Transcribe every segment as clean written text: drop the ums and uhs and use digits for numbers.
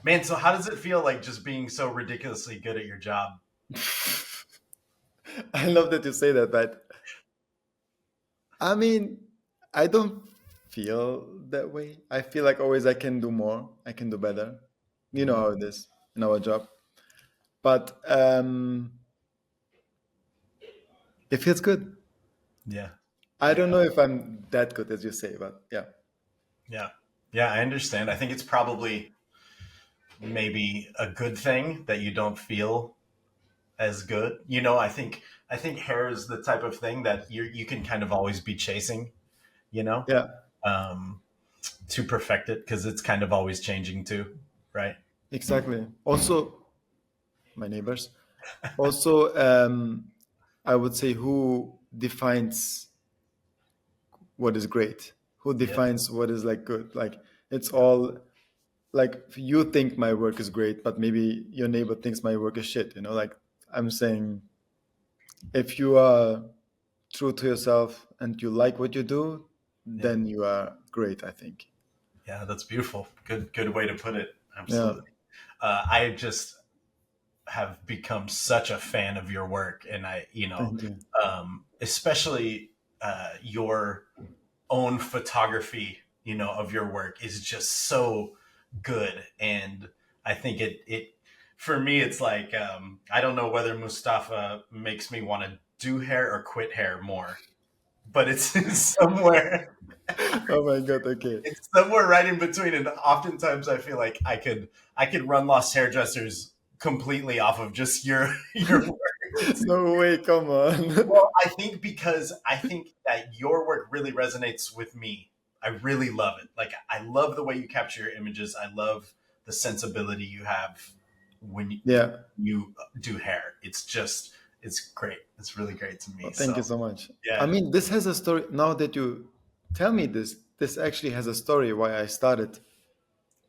Man, so how does it feel like just being so ridiculously good at your job? I love that you say that, but I mean, I don't feel that way. I feel like always I can do more, I can do better. You know Mhm. how it is in our job. But it feels good. Yeah. I Yeah. don't know if I'm that good as you say, but yeah. Yeah. Yeah, I understand. I think it's probably maybe a good thing that you don't feel as good. I think hair is the type of thing that you can kind of always be chasing, you know, Yeah, um, to perfect it because it's kind of always changing too, right? exactly. Also, my neighbors. Also, I would say who defines what is great? Who Yeah. defines what is like good? Like it's Yeah. all like you think my work is great, but maybe your neighbor thinks my work is shit. Like I'm saying, if you are true to yourself and you like what you do, Yeah. then you are great, I think. Yeah. That's beautiful. Good way to put it. Yeah. Absolutely. I just have become such a fan of your work, and Thank you. especially your own photography, of your work is just so good. And I think it for me, it's like, I don't know whether Mustafa makes me want to do hair or quit hair more, but it's somewhere, Oh my god. Okay. it's somewhere right in between. And oftentimes I feel like I could run Lost Hairdressers completely off of just your work. No way. Come on. Well, I think because I think that your work really resonates with me. I really love it. Like, I love the way you capture your images. I love the sensibility you have when Yeah. you do hair. It's great. It's really great to me. Well, thank So you so much. I yeah, mean, this has a story. Now that you tell me this, this actually has a story why I started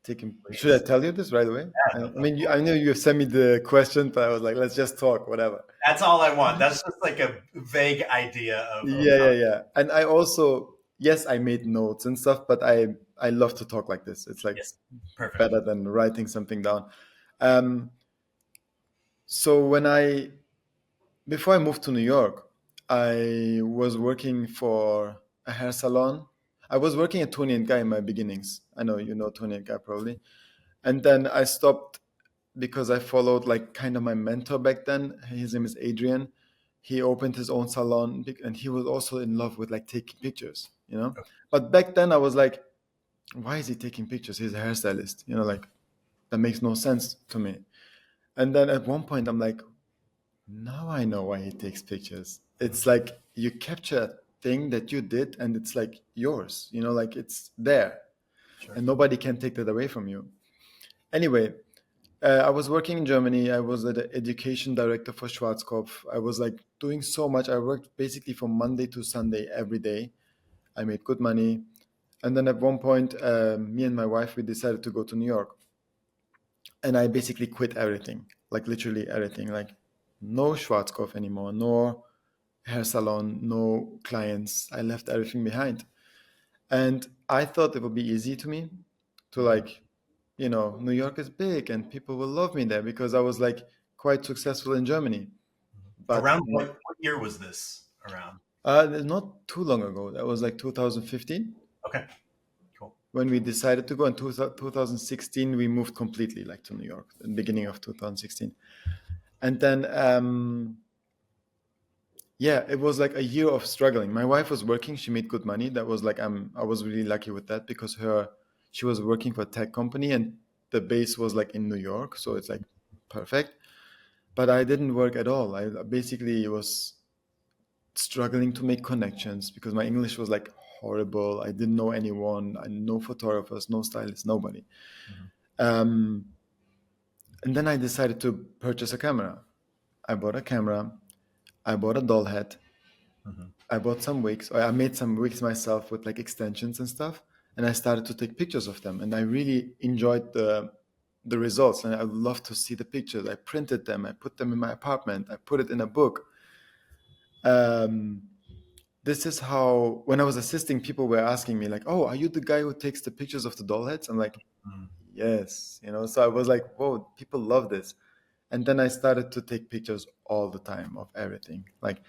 taking. Should I please. tell you this right away? Yeah, I mean, I know you sent me the question, but I was like, let's just talk, whatever. that's all I want. That's just like a vague idea of Yeah, how. yeah, yeah. And I also, yes, I made notes and stuff, but I love to talk like this. It's like Yes, perfect. better than writing something down. Um, so before I moved to New York, I was working for a hair salon. I was working at Tony and Guy in my beginnings. I know you know Tony and Guy probably. And then I stopped because I followed like kind of my mentor back then. His name is Adrian. He opened his own salon and he was also in love with like taking pictures. But back then I was like, why is he taking pictures? He's a hairstylist, like that makes no sense to me. And then at one point I'm like, now I know why he takes pictures. It's like you capture a thing that you did and it's like yours, like it's there Sure. and nobody can take that away from you. Anyway, I was working in Germany. I was the education director for Schwarzkopf. I was like doing so much. I worked basically from Monday to Sunday every day. I made good money. And then at one point, me and my wife, we decided to go to New York. And I basically quit everything, like literally everything, like no Schwarzkopf anymore, no hair salon, no clients. I left everything behind. And I thought it would be easy to me to Mhm. like, New York is big and people will love me there because I was like quite successful in Germany. But Around what year was this around? not too long ago, that was like 2015 Okay, cool. when we decided to go. In 2016, we moved completely like to New York, in the beginning of 2016. And then, yeah, it was like a year of struggling. My wife was working; she made good money. That was like I was really lucky with that because she was working for a tech company and the base was like in New York, so it's like perfect. But I didn't work at all. I basically was struggling to make connections because my English was like horrible. I didn't know anyone. No photographers, no stylists, nobody. Mhm. Um, and then I decided to purchase a camera. I bought a camera. I bought a doll head. Mhm. I bought some wigs. Or I made some wigs myself with like extensions and stuff. And I started to take pictures of them. And I really enjoyed the results. And I love to see the pictures. I printed them. I put them in my apartment. I put it in a book. Um, this is when I was assisting, people were asking me like, "Oh, are you the guy who takes the pictures of the doll heads?" I'm like, Mhm. Yes, so I was like, whoa, people love this. And then I started to take pictures all the time of everything. Like,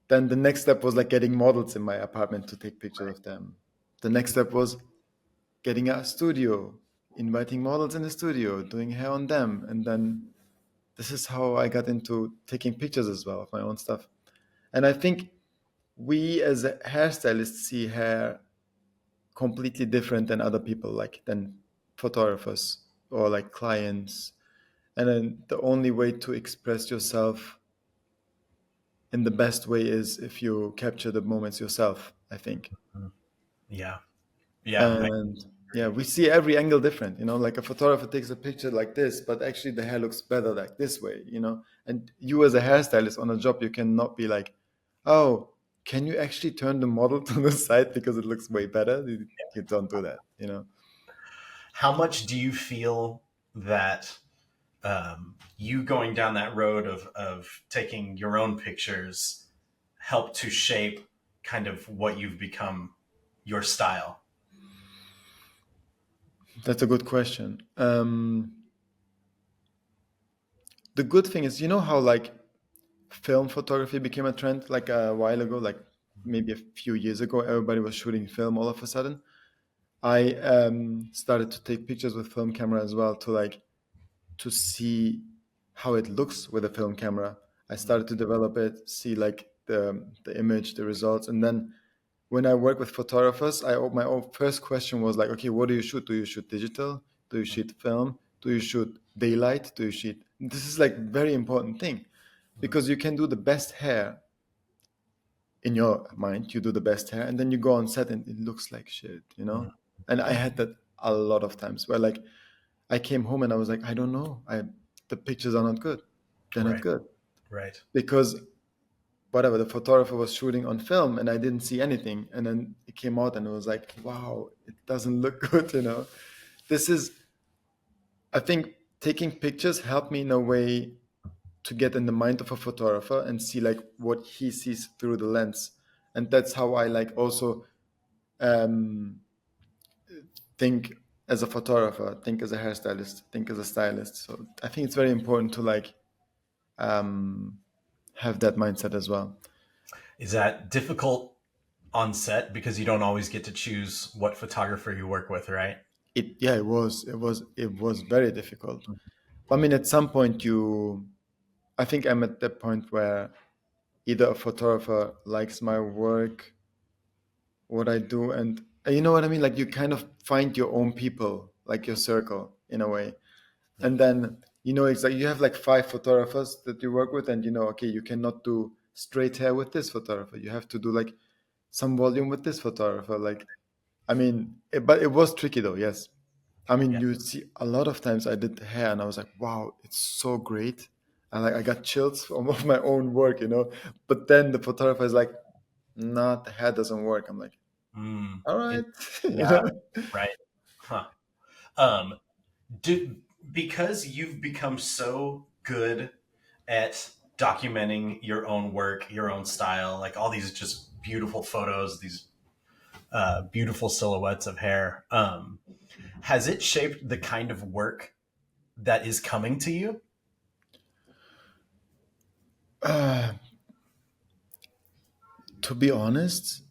then the next step was like getting models in my apartment to take pictures of them. The next step was getting a studio, inviting models in the studio, doing hair on them. And then this is how I got into taking pictures as well of my own stuff. And I think we as a hairstylists see hair completely different than other people, like than photographers or like clients. And then the only way to express yourself in the best way is if you capture the moments yourself, I think. Mhm. Yeah. Yeah. I And yeah, agree. we see every angle different, like a photographer takes a picture like this, but actually the hair looks better like this way. And you as a hairstylist on a job, you cannot be like, oh, can you actually turn the model to the side because it looks way better? You don't do that. How much do you feel that you going down that road of taking your own pictures helped to shape kind of what you've become, your style? That's a good question. The good thing is, how like film photography became a trend like a while ago, like maybe a few years ago, everybody was shooting film all of a sudden. I started to take pictures with film camera as well to see how it looks with a film camera. I started to develop it, see like the image, the results, and then when I work with photographers, my own first question was like, okay, what do you shoot? Do you shoot digital? Do you shoot film? Do you shoot daylight? Do you shoot? This is like very important thing because you can do the best hair in your mind. You do the best hair, and then you go on set and it looks like shit. Mhm. And I had that a lot of times where like I came home and I was like, I don't know, the pictures are not good. They're not Right. good Right. because whatever the photographer was shooting on film and I didn't see anything, and then it came out and it was like, wow, it doesn't look good. This is, I think, taking pictures helped me in a way to get in the mind of a photographer and see like what he sees through the lens. And that's how I like also um, think as a photographer, think as a hairstylist, think as a stylist. So I think it's very important to like um, have that mindset as well. Is that difficult on set because you don't always get to choose what photographer you work with, right? Yeah, it was very difficult. I mean, at some point, I think I'm at the point where either a photographer likes my work, what I do, and you know what I mean. Like you kind of find your own people, like your circle, in a way. Yeah. And then it's like you have like five photographers that you work with, and okay, you cannot do straight hair with this photographer. You have to do like some volume with this photographer. Like, I mean, but it was tricky though. Yes, I mean, Yeah. you see, a lot of times I did hair, and I was like, wow, it's so great. And like I got chills from of my own work. But then the photographer is like, nah, the hair doesn't work. I'm like, Mm. all In- right, you yeah. know. Right. Huh. Um, do because you've become so good at documenting your own work, your own style, like all these just beautiful photos, these beautiful silhouettes of hair. Has it shaped the kind of work that is coming to you? Uh, to be honest,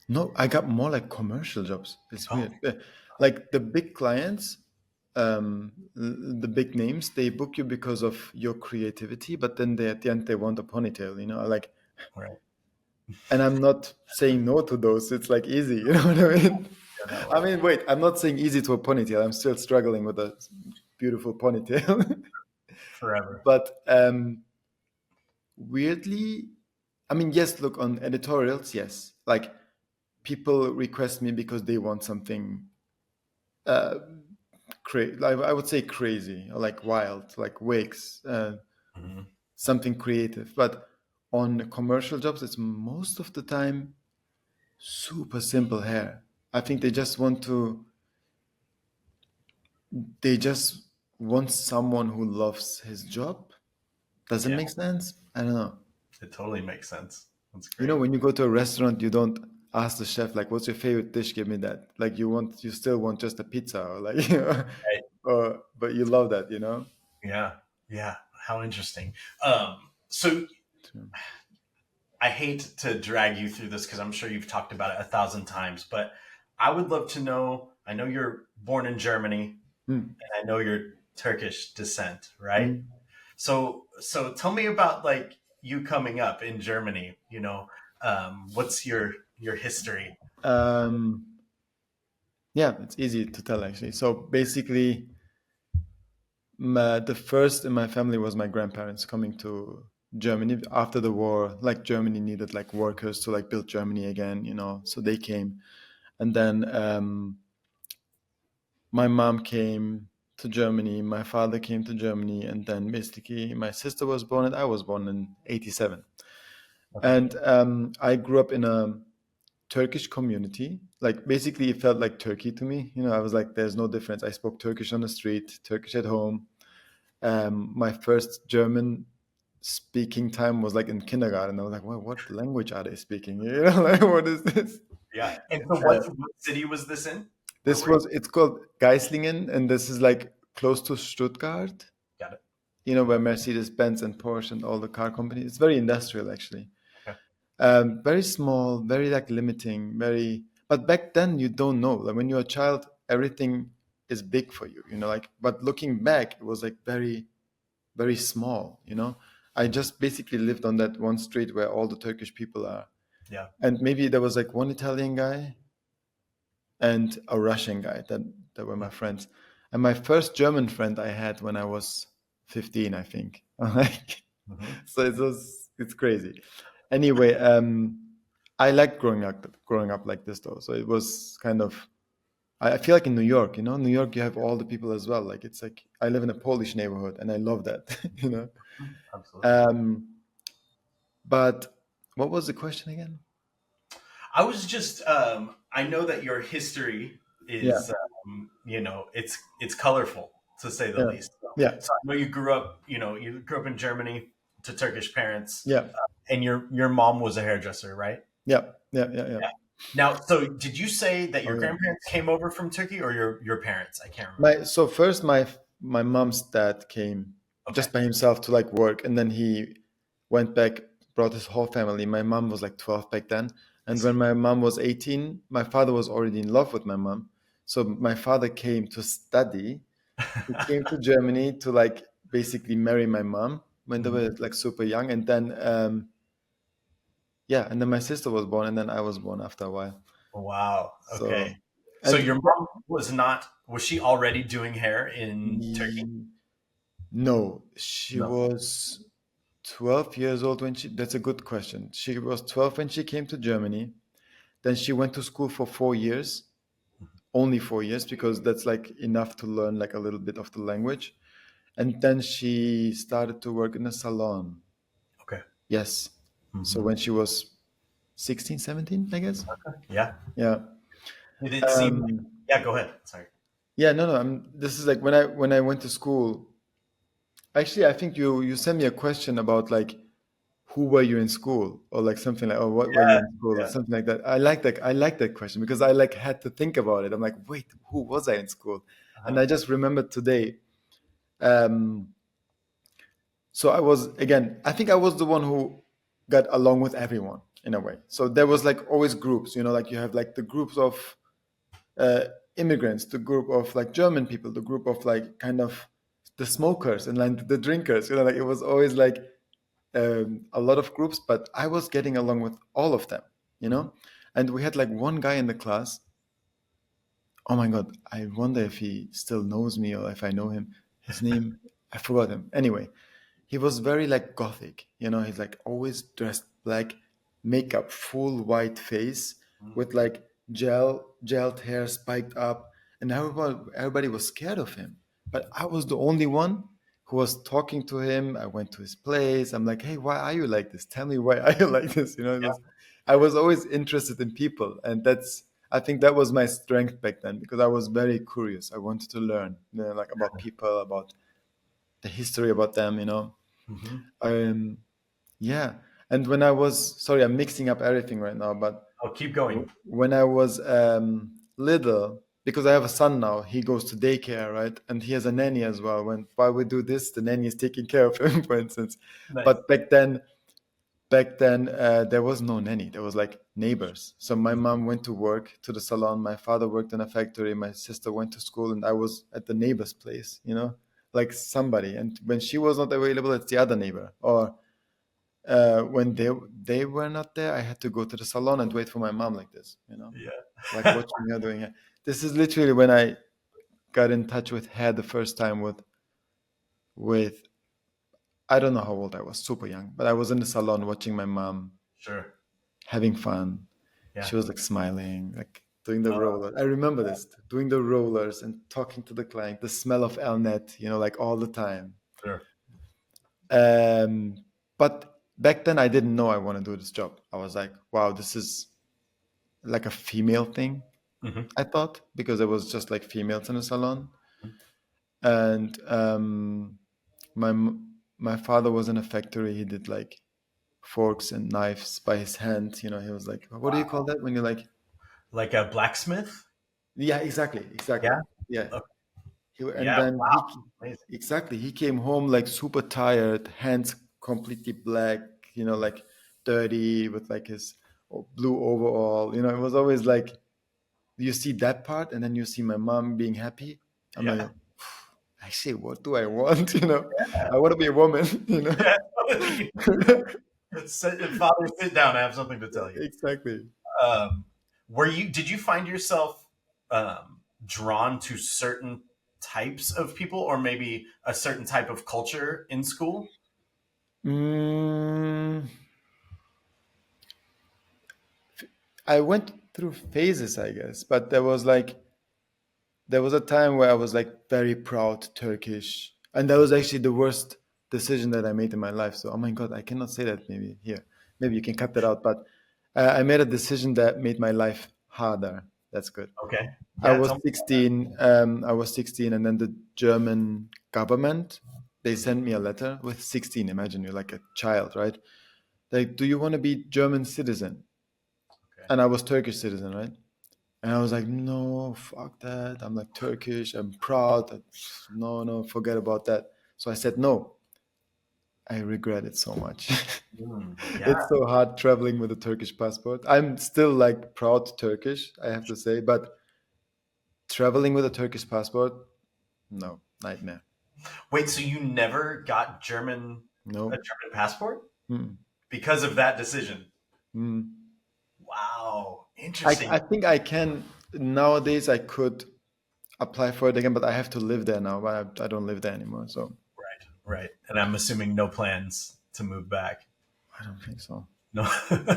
no, I got more like commercial jobs. It's Oh, weird. Like the big clients, the big names, they book you because of your creativity, but then at the end they want a ponytail. Like, right. and I'm not saying no to those. It's like easy, you know what I mean? Yeah, that I way. mean, wait, I'm not saying easy to a ponytail. I'm still struggling with a beautiful ponytail. Forever. But weirdly, I mean, yes, look on editorials, yes. Like people request me because they want something uh, like I would say crazy or like wild, like wigs, Hmm. something creative. But on commercial jobs, it's most of the time super simple hair. I think they just want someone who loves his job. Does it Yeah, make sense? I don't know. it totally makes sense. That's You know, great. when you go to a restaurant, you don't. ask the chef like, "What's your favorite dish? Give me that." Like you still want just a pizza, or like, Right. or but you love that, you know. Yeah. Yeah. How interesting. So I hate to drag you through this because I'm sure you've talked about it 1,000 times, but I would love to know. I know you're born in Germany, Mm, and I know you're Turkish descent, right? mm. So tell me about like you coming up in Germany. What's your history? Um, yeah, it's easy to tell actually. So basically, the first in my family was my grandparents coming to Germany after the war. Like Germany needed like workers to like build Germany again, you know. So they came, and then my mom came to Germany. My father came to Germany, and then basically my sister was born, and I was born in '87. Okay. And I grew up in a Turkish community. Like basically, it felt like Turkey to me. You know, I was like, there's no difference. I spoke Turkish on the street, Turkish at home. My first German speaking time was like in kindergarten. I was like, what language are they speaking? You know, like what is this? Yeah. And so Uh, what city was this in? Where this were you? was it's called Geislingen, and this is like close to Stuttgart. Got it. You know, where Okay. Mercedes Benz and Porsche and all the car companies. It's very industrial actually. Okay. Very small, very like limiting, very. But back then you don't know. Like when you're a child, everything is big for you. You know, like. But looking back, it was like very very small, you know. I just basically lived on that one street where all the Turkish people are. Yeah. And maybe there was like one Italian guy and a Russian guy that were my friends. And my first German friend I had when I was 15, I think. Like, Hmm. so it's crazy. Anyway, I liked growing up like this though. So it was kind of I feel like in New York, you know, New York you have all the people as well. Like it's like I live in a Polish neighborhood and I love that, you know. Absolutely. Um, But what was the question again? I was just I know that your history Yeah, is it's colorful to say the yeah, least. yeah, So I know you grew up in Germany to Turkish parents, yeah, and your mom was a hairdresser, right? yeah, yeah, yeah, yeah. Yeah. Now, so did you say that Oh your yeah. grandparents came over from Turkey or your parents? I can't remember. So first my mom's dad came Okay. just by himself to like work, and then he went back, brought his whole family. My mom was like 12 back then, I and when see. my mom was 18, my father was already in love with my mom. So my father came to study. He came to Germany to like basically marry my mom when they Mhm. were like super young, and then yeah, and then my sister was born, and then I was born after a while. Wow. Okay. So, So and your mom was she already doing hair in Turkey? he, no, she No. was 12 years old when she, that's a good question. She was 12 when she came to Germany. Then she went to school for 4 years, only 4 years, because that's like enough to learn like a little bit of the language. And then she started to work in a salon. Okay. Yes. So Hmm. when she was 16, 17, I guess. Yeah. Yeah. Did it seem like, Um, yeah, go ahead. Sorry. yeah, no, no. This is like when I went to school. Actually, I think you sent me a question about like who were you in school or like something like, oh, what were you Yeah. in school or Yeah. something like that. I like that question because I like had to think about it. I'm like, wait, who was I in school? And Uh-huh. I just remembered today. Um, so I was again. I think I was the one who got along with everyone in a way. So there was like always groups. You know, like you have like the groups of uh, immigrants, the group of like German people, the group of like kind of the smokers and like the drinkers. You know, like it was always like a lot of groups, but I was getting along with all of them, you Hmm. know? And we had like one guy in the class. Oh my God, I wonder if he still knows me or if I know him. His name, I forgot him. Anyway, he was very like gothic, you know, he's like always dressed black, makeup, full white face with like gelled hair spiked up, and everybody was scared of him. But I was the only one who was talking to him. I went to his place. I'm like, hey, why are you like this? Tell me why are you like this? You know, I was always interested in people, and I think that was my strength back then because I was very curious. I wanted to learn, you know, like about people, about the history about them, you know. Hmm. Um, yeah. And when I was, sorry, I'm mixing up everything right now, but Oh, keep going. when I was little, because I have a son now, he goes to daycare, right? And he has a nanny as well. While we do this, the nanny is taking care of him, for instance. Nice. But back then there was no nanny. There was like neighbors. So my mom went to work to the salon. My father worked in a factory. My sister went to school, and I was at the neighbor's place. Like somebody. And when she was not available, it's the other neighbor. Or when they were not there, I had to go to the salon and wait for my mom like this. Like Yeah. watching her doing it. This is literally when I got in touch with hair the first time with I don't know how old I was, super young, but I was in the salon watching my mom Sure. having fun. Yeah. She was like smiling, like doing the Uh, roller. I remember this, doing the rollers and talking to the client, the smell of Elnet, like all the time. sure. Um, but back then I didn't know I want to do this job. I was like, wow, this is like a female thing, Hmm. I thought, because it was just like females in the salon. And my my father was in a factory. He did like forks and knives by his hand. He was like, what do you call Wow. that when you like? Like a blacksmith? Yeah, exactly. Yeah. Yeah. Okay. And Yeah. then Wow. Amazing. he came home like super tired, hands completely black, like dirty with like his blue overall. It was always like you see that part, and then you see my mom being happy. I'm Yeah. like, actually, what do I want? I want to be a woman. Yeah. Father, sit down. I have something to tell you. Exactly. Um, did you find yourself drawn to certain types of people or maybe a certain type of culture in school? Mm, I went through phases, I guess, but there was a time where I was like very proud Turkish, and that was actually the worst decision that I made in my life. So, oh my God, I cannot say that. Maybe here, maybe you can cut that out. But I made a decision that made my life harder. That's good. Okay. I Yeah, was tell me. 16. I was 16, and then the German government they sent me a letter with 16. Imagine you're like a child, right? Like, do you want to be German citizen? Okay. And I was Turkish citizen, right? And I was like, no, fuck that. I'm like Turkish. I'm proud. No, no, forget about that. So I said no. I regret it so much. Yeah. It's so hard traveling with a Turkish passport. I'm still like proud Turkish, I have to say, but traveling with a Turkish passport, no, nightmare. Wait, so you never got a No. German passport Mm, because of that decision? mm. Wow. I Interesting. think I can nowadays. I could apply for it again, but I have to live there now. But I don't live there anymore, so Right. Right. And I'm assuming no plans to move back. I don't think so. No.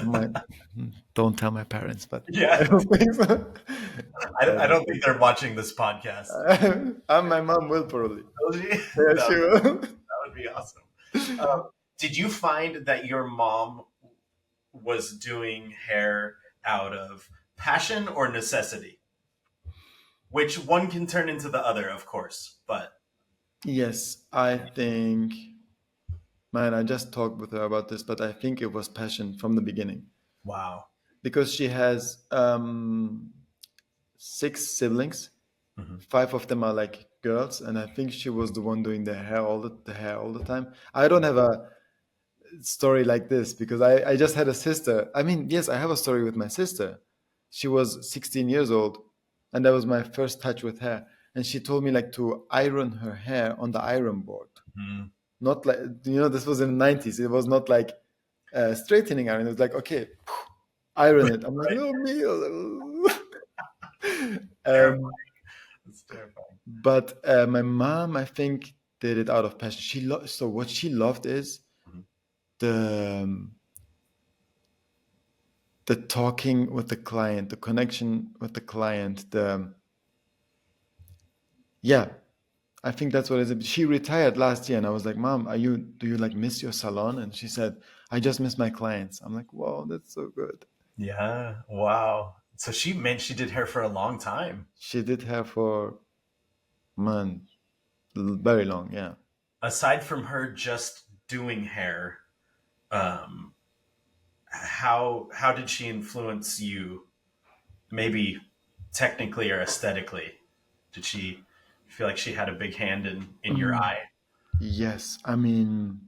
My, don't tell my parents, but I Yeah. don't think so. I I don't don't think think they're watching this podcast. so. My mom will probably. Yeah, That she will. would be awesome. Uh, did you find that your mom was doing hair out of passion or necessity? Which one can turn into the other, of course. But Yes, I think, man, I just talked with her about this, but I think it was passion from the beginning wow. because she has six siblings. Hmm. Five of them are like girls, and I think she was the one doing the hair all the time. I don't have a story like this because I just had a sister. I mean, yes, I have a story with my sister. She was 16 years old, and that was my first touch with hair. And she told me like to iron her hair on the iron board. Hmm. Not like, this was in the 90s. It was not like straightening iron. It was like, okay, iron it. I'm like, Right. no, me. Terrifying. um, It's terrifying. but my mom, I think, did it out of passion. So what she loved is Mhm. the the talking with the client, the connection with the client, the yeah, I think that's what it is. She retired last year, and I was like, "Mom, do you like miss your salon?" And she said, "I just miss my clients." I'm like, "Wow, that's so good." Yeah. Wow. So she meant she did hair for a long time. She did hair for man, very long, yeah. Aside from her just doing hair, um, how did she influence you? Maybe technically or aesthetically, did she feel like she had a big hand in your Mm, eye? yes, I mean,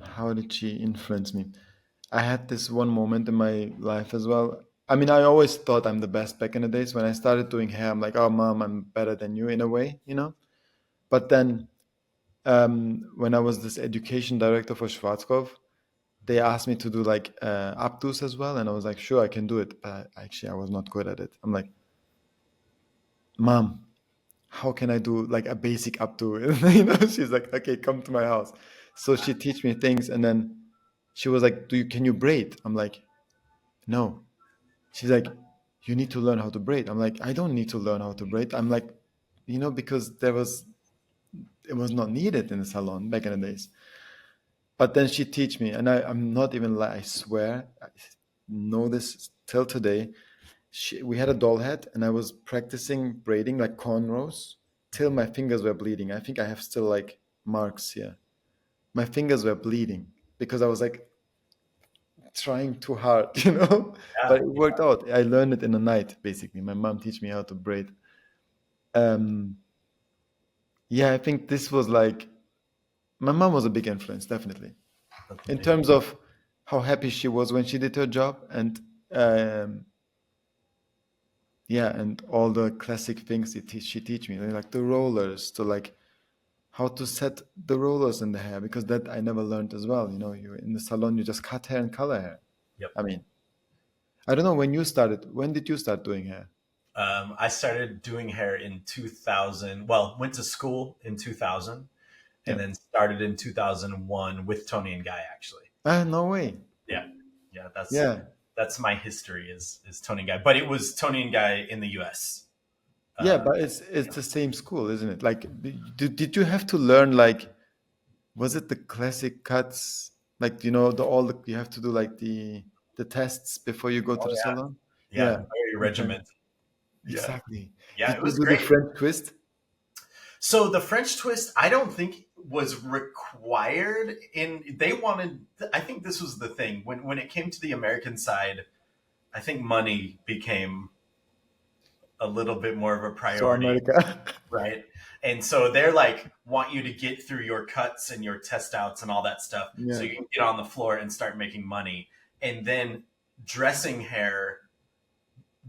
how did she influence me? I had this one moment in my life as well. I mean, I always thought I'm the best back in the days. When I started doing hair, I'm like, oh, mom, I'm better than you in a way, you know? But then when I was this education director for Schwarzkopf, they asked me to do like updos as well. And I was like, sure, I can do it. But actually, I was not good at it. I'm like, mom, how can I do like a basic updo? She's like, okay, come to my house. So she teach me things. And then she was like, can you braid? I'm like, no. She's like, you need to learn how to braid. I'm like, I don't need to learn how to braid. I'm like, because it was not needed in the salon back in the days. But then she teach me, and I'm not even I swear, I know this till today. We had a doll head, and I was practicing braiding like cornrows till my fingers were bleeding. I think I have still like marks here. My fingers were bleeding because I was like trying too hard, Yeah, But it worked out. I learned it in the night, basically. My mom teach me how to braid. Um, yeah, I think this was like my mom was a big influence, definitely, that's in amazing. terms of how happy she was when she did her job, and um, yeah, and all the classic things she teach me, like the rollers, to like how to set the rollers in the hair, because that I never learned as well. You in the salon, you just cut hair and color hair. Yep. I mean, I don't know when you started. When did you start doing hair? I started doing hair in 2000. Well, went to school in 2000, Yeah. and then started in 2001 with Tony and Guy. Actually, Ah, no way. yeah, yeah. Yeah. That's my history is Tony and Guy, but it was Tony and Guy in the U.S. Yeah, Uh, but it's the same school, isn't it? Like, did you have to learn like, was it the classic cuts? Like, you have to do like the tests before you go to oh the yeah, salon? yeah, Yeah. very Okay. regimented. Yeah, Exactly. yeah, Did it you was do the great. French twist? So the French twist, I don't think was required in they wanted I think this was the thing when it came to the American side, I think money became a little bit more of a So priority, America. right? And so they're like want you to get through your cuts and your test outs and all that stuff so Yeah. you can get on the floor and start making money. And then dressing hair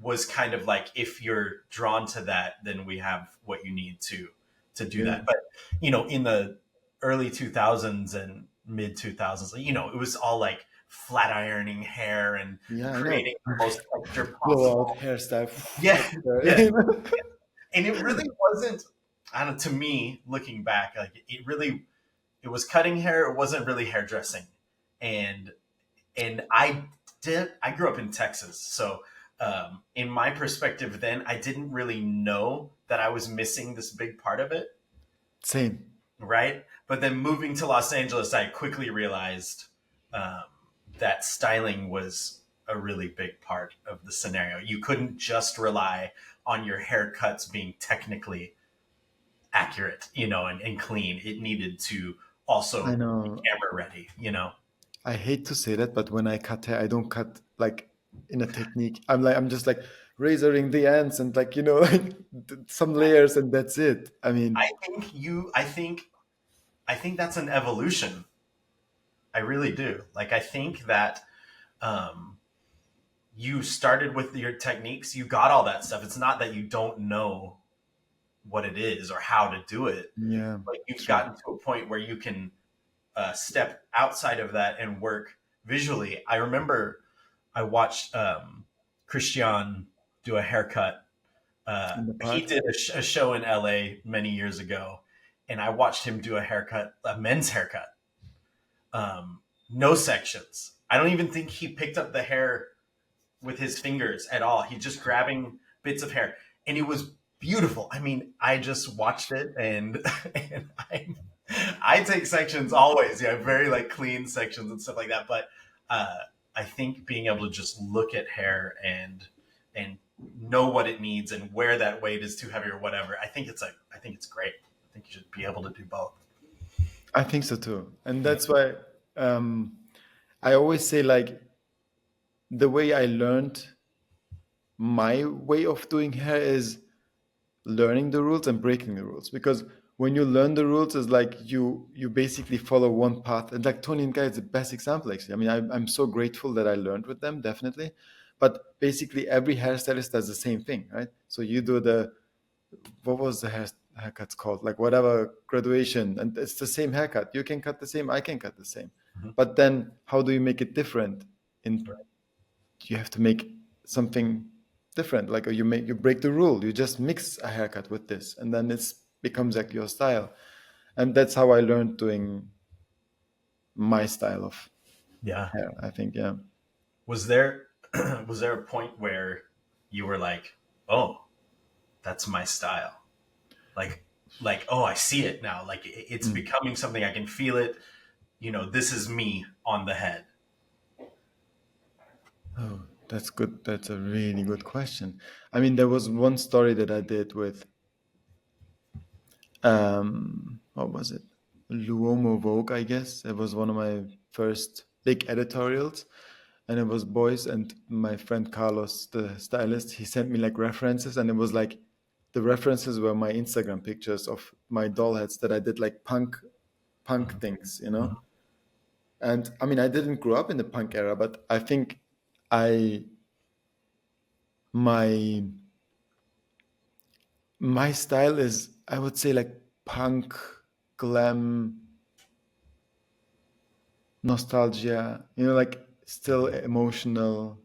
was kind of like if you're drawn to that, then we have what you need to do Yeah. that. But in the early 2000s and mid 2000s, it was all like flat ironing hair and Yeah, I know. creating the most texture Blowout possible. hairstyle. Yeah, yeah. And it really wasn't. I don't know. To me, looking back, like it was cutting hair. It wasn't really hairdressing, and I grew up in Texas, so in my perspective, then I didn't really know that I was missing this big part of it, Same. right? But then moving to Los Angeles, I quickly realized um, that styling was a really big part of the scenario. You couldn't just rely on your haircuts being technically accurate, and clean. It needed to I also be know. camera ready. I hate to say that, but when I cut hair, I don't cut like in a technique. I'm just like razoring the ends and like, like some layers and that's it. I mean, I think that's an evolution. I really do. Like I think that um, you started with your techniques, you got all that stuff. It's not that you don't know what it is or how to do it. yeah, Like you've true. gotten to a point where you can step outside of that and work visually. I remember I watched Christian do a haircut. In the He park. did a show in LA many years ago, and I watched him do a men's haircut. No sections. I don't even think he picked up the hair with his fingers at all. He's just grabbing bits of hair, and it was beautiful. I mean, I just watched it, and and I take sections always. Yeah, very like clean sections and stuff like that. But I think being able to just look at hair and know what it needs and where that weight is too heavy or whatever. I think it's great. I think you should be able to do both. I think so too. And Yeah. that's why um, I always say like the way I learned my way of doing hair is learning the rules and breaking the rules, because when you learn the rules, it's like you basically follow one path. And like Tony and Guy is the best example, actually. I mean, I'm so grateful that I learned with them, definitely. But basically every hairstylist does the same thing, right? So you do the, what was the haircuts called, like whatever graduation, and it's the same haircut. You can cut the same, I can cut the same. Mhm. But then how do you make it different? In Right. You have to make something different, like you break the rule, you just mix a haircut with this, and then it's becomes like your style. And that's how I learned doing my style of Yeah. hair, I think. Yeah. Was there was there a point where you were like, "Oh, that's my style." Like oh, I see it now. Like it's Mm. becoming something, I can feel it. This is me on the head. Oh, that's good. That's a really good question. I mean, there was one story that I did with what was it, Luomo Vogue, I guess. It was one of my first big editorials, and it was boys. And my friend Carlos, the stylist, he sent me like references, and it was like the references were my Instagram pictures of my doll heads that I did, like punk Mhm. things, Mhm. And I mean, I didn't grow up in the punk era, but I think I my my style is, I would say, like punk, glam, nostalgia, like still emotional.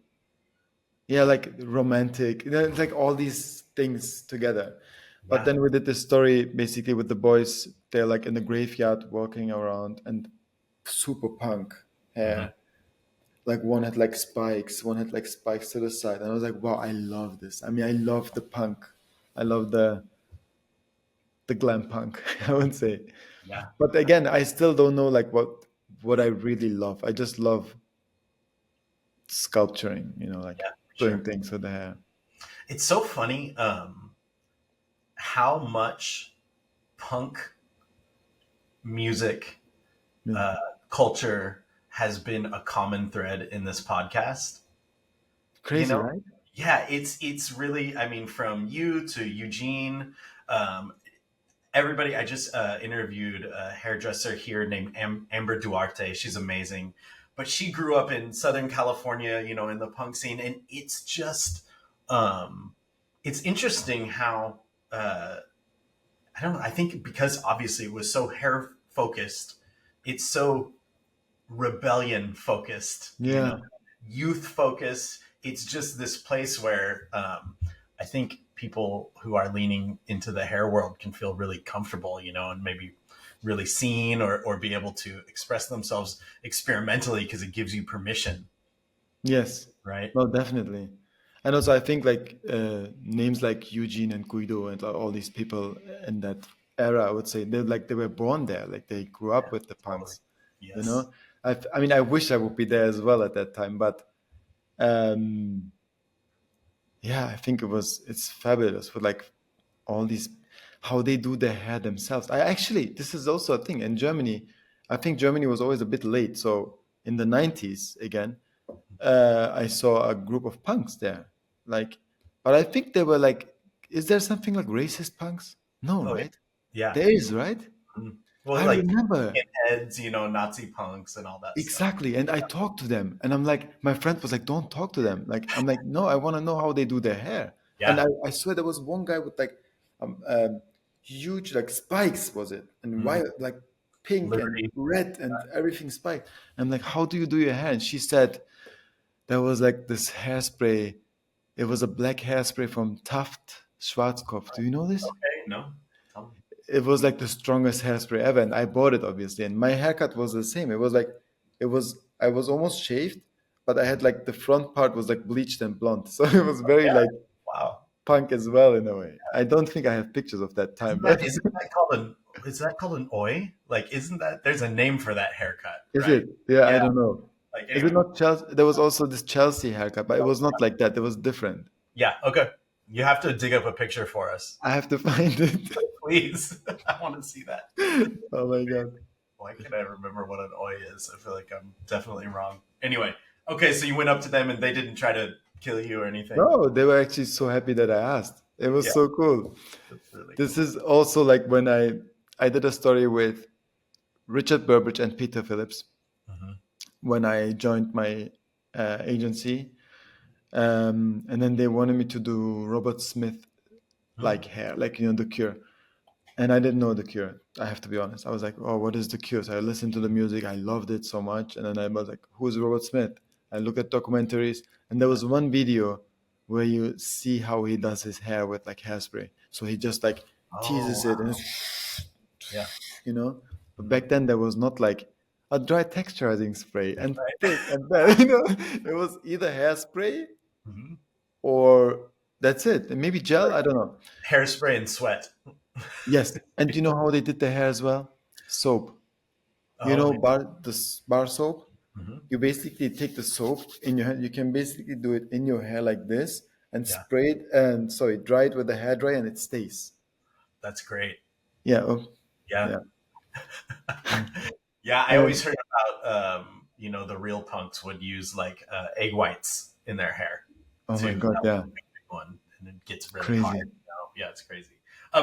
Yeah, like romantic. It's like all these things together. But Yeah. then we did this story basically with the boys. They're like in the graveyard walking around, and super punk Mhm. hair. Like one had like spikes, one had like spikes to the side. And I was like, wow, I love this. I mean, I love the punk. I love the glam punk, I would say. Yeah. But again, I still don't know like what I really love. I just love sculpturing, like Yeah. doing Sure. things with the hair. It's so funny how much punk music Yeah. uh, culture has been a common thread in this podcast. You Crazy, know, right? yeah, it's really. I mean, from you to Eugene, um, everybody. I just interviewed a hairdresser here named Amber Duarte. She's amazing, but she grew up in Southern California. In the punk scene, and it's just um, it's interesting how. I don't know. I think because obviously it was so hair focused, it's so rebellion focused, Yeah. youth focused. It's just this place where I think people who are leaning into the hair world can feel really comfortable, and maybe really seen or be able to express themselves experimentally because it gives you permission, Yes. right? No, definitely. And also, I think like names like Eugene and Guido and all these people in that era, I would say they were born there, like they grew Yeah, up with the totally. punks. You Yes. know, I mean, I wish I would be there as well at that time, but um, yeah, I think it's fabulous with like all these, how they do their hair themselves. I actually, this is also a thing in Germany. I think Germany was always a bit late. So in the 90s again, I saw a group of punks there. Like, but I think they were like, is there something like racist punks? No, Oh, yeah. right? Yeah. There is, right? Mhm. Well, I like remember. heads, Nazi punks and all that stuff. Exactly. And I talked to them, and I'm like, my friend was like, don't talk to them. Like, I'm like, no, I want to know how they do their hair. And Yeah. I swear there was one guy with like huge like spikes, was it? And Mhm. white, like pink and Liberty. red and everything spiked. I'm like, how do you do your hair? And she said there was like this hairspray. It was a black hairspray from Taft Schwarzkopf. Do you know this? Okay. No. Tell me. It was like the strongest hairspray ever, and I bought it obviously. And my haircut was the same. It was like, I was almost shaved, but I had like the front part was like bleached and blonde, so it was very Yeah. like Wow. punk as well in a way. I don't think I have pictures of that time, Isn't but that isn't that called an is that called an oi? Like, isn't that there's a name for that haircut, is right? it? Yeah, I Yeah. don't know. Like Is it anyway. not Chelsea? There was also this Chelsea haircut, but it was not like that. It was different. Yeah. Okay. You have to dig up a picture for us, I have to find it. please. I want to see that. Oh my god. Why can't I remember what an oi is? I feel like I'm definitely wrong. Anyway. Okay, so you went up to them and they didn't try to kill you or anything. No, they were actually so happy that I asked. It was Yeah, so cool. that's really This cool. is also like when I did a story with Richard Burbridge and Peter Phillips Hmm. when I joined my agency, and then they wanted me to do Robert Smith like hair, like The Cure. And I didn't know The Cure. I have to be honest. I was like, "Oh, what is The Cure?" So I listened to the music. I loved it so much, and then I was like, "Who's Robert Smith?" I looked at documentaries, and there was one video where you see how he does his hair with like hairspray. So he just like Oh, teases it, and wow. it's, Yeah. you know. But Hmm. back then there was not like a dry texturizing spray and Right. thick and that. It was either hairspray Hmm. or that's it. And maybe gel. Like I don't know. hairspray and sweat. Yes, and do you know how they did the hair as well? Soap. Oh, yeah. Bar soap? Hmm. You basically take the soap in your hand. You can basically do it in your hair like this and Yeah, spray it and sorry, dry it with a hair dryer and it stays. that's great. Yeah. Oh, Yeah. yeah. Yeah, I always And heard about the real punks would use like egg whites in their hair oh too. my That God, was yeah, a big one, and it gets really hard. crazy. Yeah, it's crazy.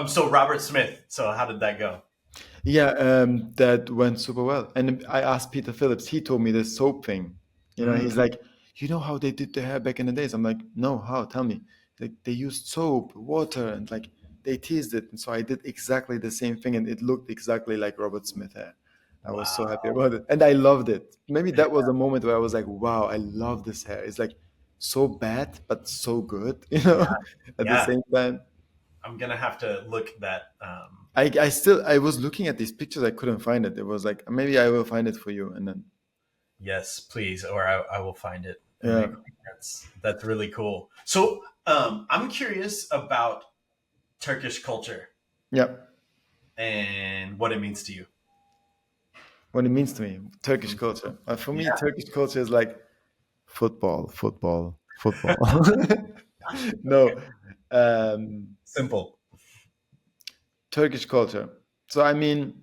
So Robert Smith. So how did that go? Yeah, that went super well. And I asked Peter Phillips, he told me this soap thing. Mm, He's like, you know how they did the hair back in the days? I'm like, no, how? Tell me. Like they used soap, water, and like they teased it. And so I did exactly the same thing, and it looked exactly like Robert Smith hair. I was so happy wow. about it. And I loved it. Maybe that was the moment where I was like, wow, I love this hair. It's like so bad, but so good, Yeah, at the yeah. same time. I'm gonna have to look that. I was looking at these pictures. I couldn't find it. It was like maybe I will find it for you, and then Yes, please, or I will find it. And yeah, maybe that's really cool. So I'm curious about Turkish culture yeah. and what it means to you. What it means to me, Turkish Mm. culture. For me, Yeah, Turkish culture is like football, football, football. No, um, simple. Turkish culture. So I mean,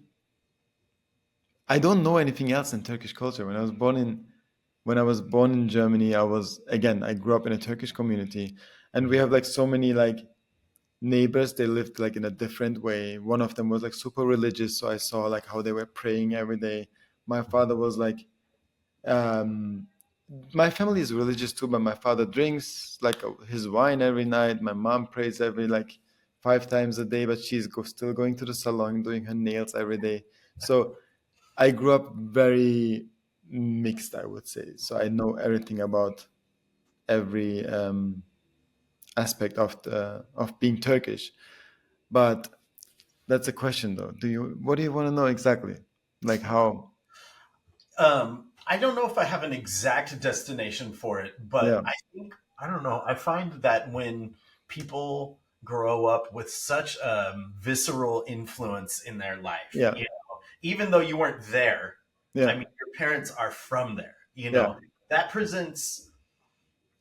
I don't know anything else in Turkish culture. When I was born in Germany, I grew up in a Turkish community, and we Mhm. have like so many like neighbors. They lived like in a different way. One of them was like super religious, so I saw like how they were praying every day. My father was like um my family is religious too, but my father drinks like his wine every night. My mom prays every like 5 times a day, but still going to the salon, doing her nails every day. So I grew up very mixed, I would say. So I know everything about every aspect of being Turkish. But that's a question, though. What do you want to know exactly? Like how? I don't know if I have an exact destination for it, but Yeah, I think I don't know. I find that when people grow up with such visceral influence in their life, yeah, even though you weren't there, I yeah, mean, your parents are from there. yeah, That presents.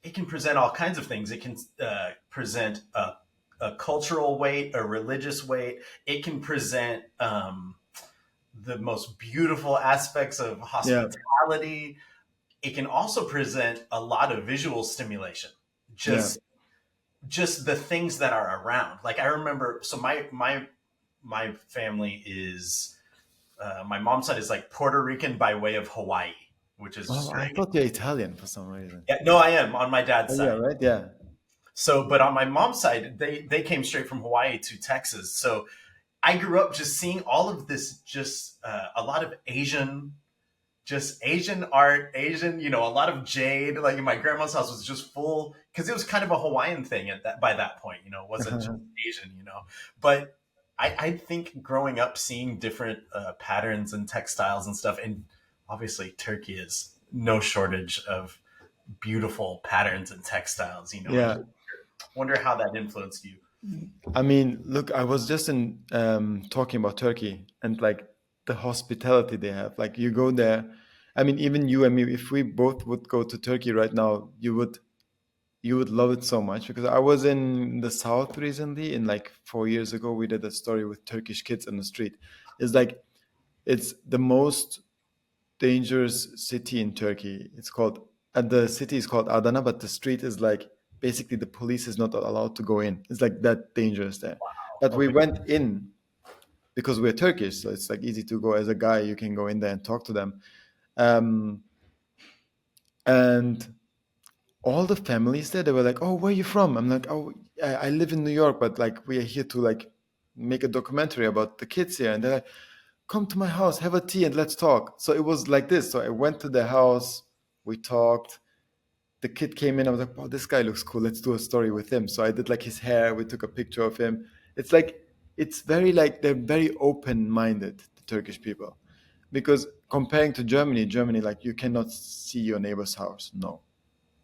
It can present all kinds of things. It can present a cultural weight, a religious weight. It can present the most beautiful aspects of yeah, hospitality. It can also present a lot of visual stimulation. yeah. Just the things that are around. Like I remember, so my family is my mom's side is like Puerto Rican by way of Hawaii, which is Oh, I strange. thought you're Italian for some reason. Yeah, no, I am on my dad's Oh, yeah, side. right? Yeah. So, but on my mom's side, they came straight from Hawaii to Texas. So I grew up just seeing all of this, just a lot of Asian art, a lot of jade. Like in my grandma's house was just full because it was kind of a Hawaiian thing at that by that point. It wasn't just Asian. But I think growing up seeing different patterns and textiles and stuff, and obviously Turkey is no shortage of beautiful patterns and textiles. I Yeah. just wonder how that influenced you. I mean, look, I was just in talking about Turkey and like the hospitality they have. Like you go there, I mean, even you and me, if we both would go to Turkey right now, you would love it so much because I was in the south recently, in like 4 years ago, we did a story with Turkish kids on the street. It's it's the most dangerous city in Turkey. It's called and the city is called Adana, but the street is like basically the police is not allowed to go in. It's like that dangerous there. But we Okay. went in because we're Turkish, so it's like easy to go as a guy. You can go in there and talk to them, um, and all the families there, they were like, "Oh, where are you from?" I'm like, "Oh, I live in New York, but like we are here to like make a documentary about the kids here." And they're like, "Come to my house, have a tea, and let's talk." So it was like this. So I went to their house, we talked. The kid came in. I was like, "Oh, this guy looks cool. Let's do a story with him." So I did like his hair. We took a picture of him. It's like it's very like they're very open-minded, the Turkish people, because comparing to Germany, Germany like you cannot see your neighbor's house. No, Right.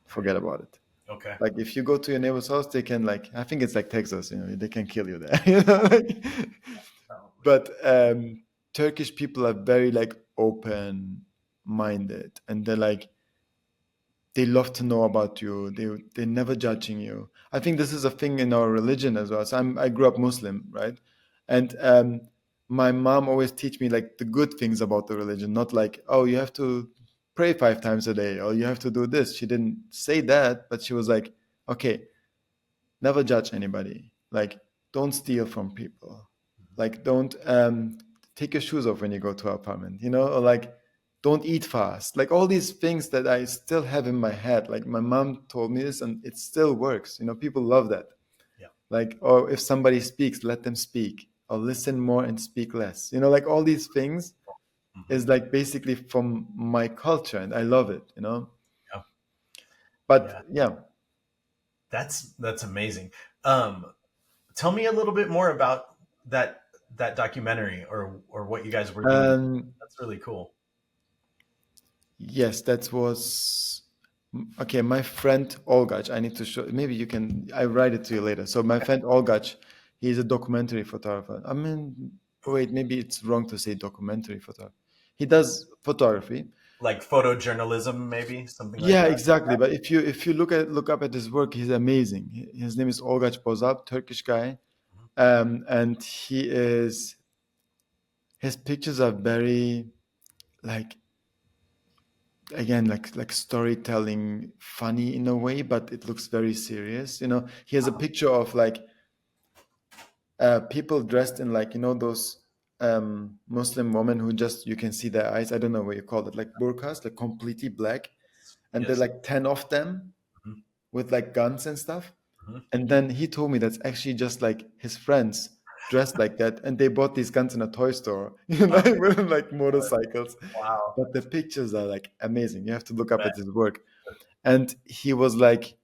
forget about it. Okay. Like if you go to your neighbor's house, they can like I think it's like Texas, you know, they can kill you there. You know, like, Probably. but Turkish people are very like open minded, and they're like they love to know about you. They're never judging you. I think this is a thing in our religion as well. So I grew up Muslim, right? And my mom always teach me like the good things about the religion, not like, oh, you have to pray 5 times a day or you have to do this. She didn't say that, but she was like, okay, never judge anybody. Like, don't steal from people. Like, don't take your shoes off when you go to our apartment, you know, or like, don't eat fast. Like, all these things that I still have in my head. Like, my mom told me this and it still works. You know, people love that. Yeah. Like, or if somebody speaks, let them speak, or listen more and speak less. You know, like all these things Hmm. is like basically from my culture and I love it, you know. Yeah. But Yeah. yeah, That's amazing. Um, Tell me a little bit more about that that documentary or what you guys were doing. um, That's really cool. yes, that was okay. My friend Olgach, I need to show. Maybe you can. I write it to you later. So my friend Olgach, he's a documentary photographer. I mean, wait, maybe it's wrong to say documentary photographer. He does photography. Like photojournalism, maybe something like Yeah, that. exactly. But if you look up at his work, he's amazing. His name is Olgach Bozab, Turkish guy, Mhm. and he is. His pictures are very like again like storytelling funny in a way, but it looks very serious, you know. He has a picture of like people dressed in like, you know, those Muslim women who just you can see their eyes. I don't know what you call it, like burqas, like completely black, and there are Yes. like 10 of them Mhm. with like guns and stuff. Mhm. And then he told me that's actually just like his friends dressed like that, and they bought these guns in a toy store, you know, Wow. with like motorcycles. Wow. But the pictures are like amazing. You have to look I up bet. at his work. And he was like,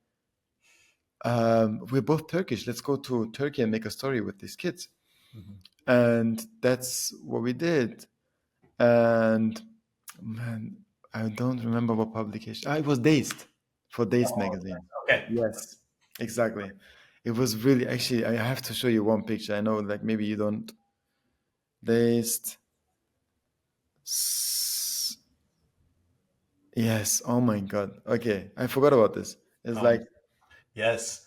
we're both Turkish. Let's go to Turkey and make a story with these kids. Mhm. And that's what we did. And man, I don't remember what publication. Ah, it was Dazed for Dazed Oh, magazine. okay. Yes, exactly. It was really actually. I have to show you one picture. I know, like maybe you don't. Dazed. S- Yes. Oh my God. Okay, I forgot about this. It's Um, like yes.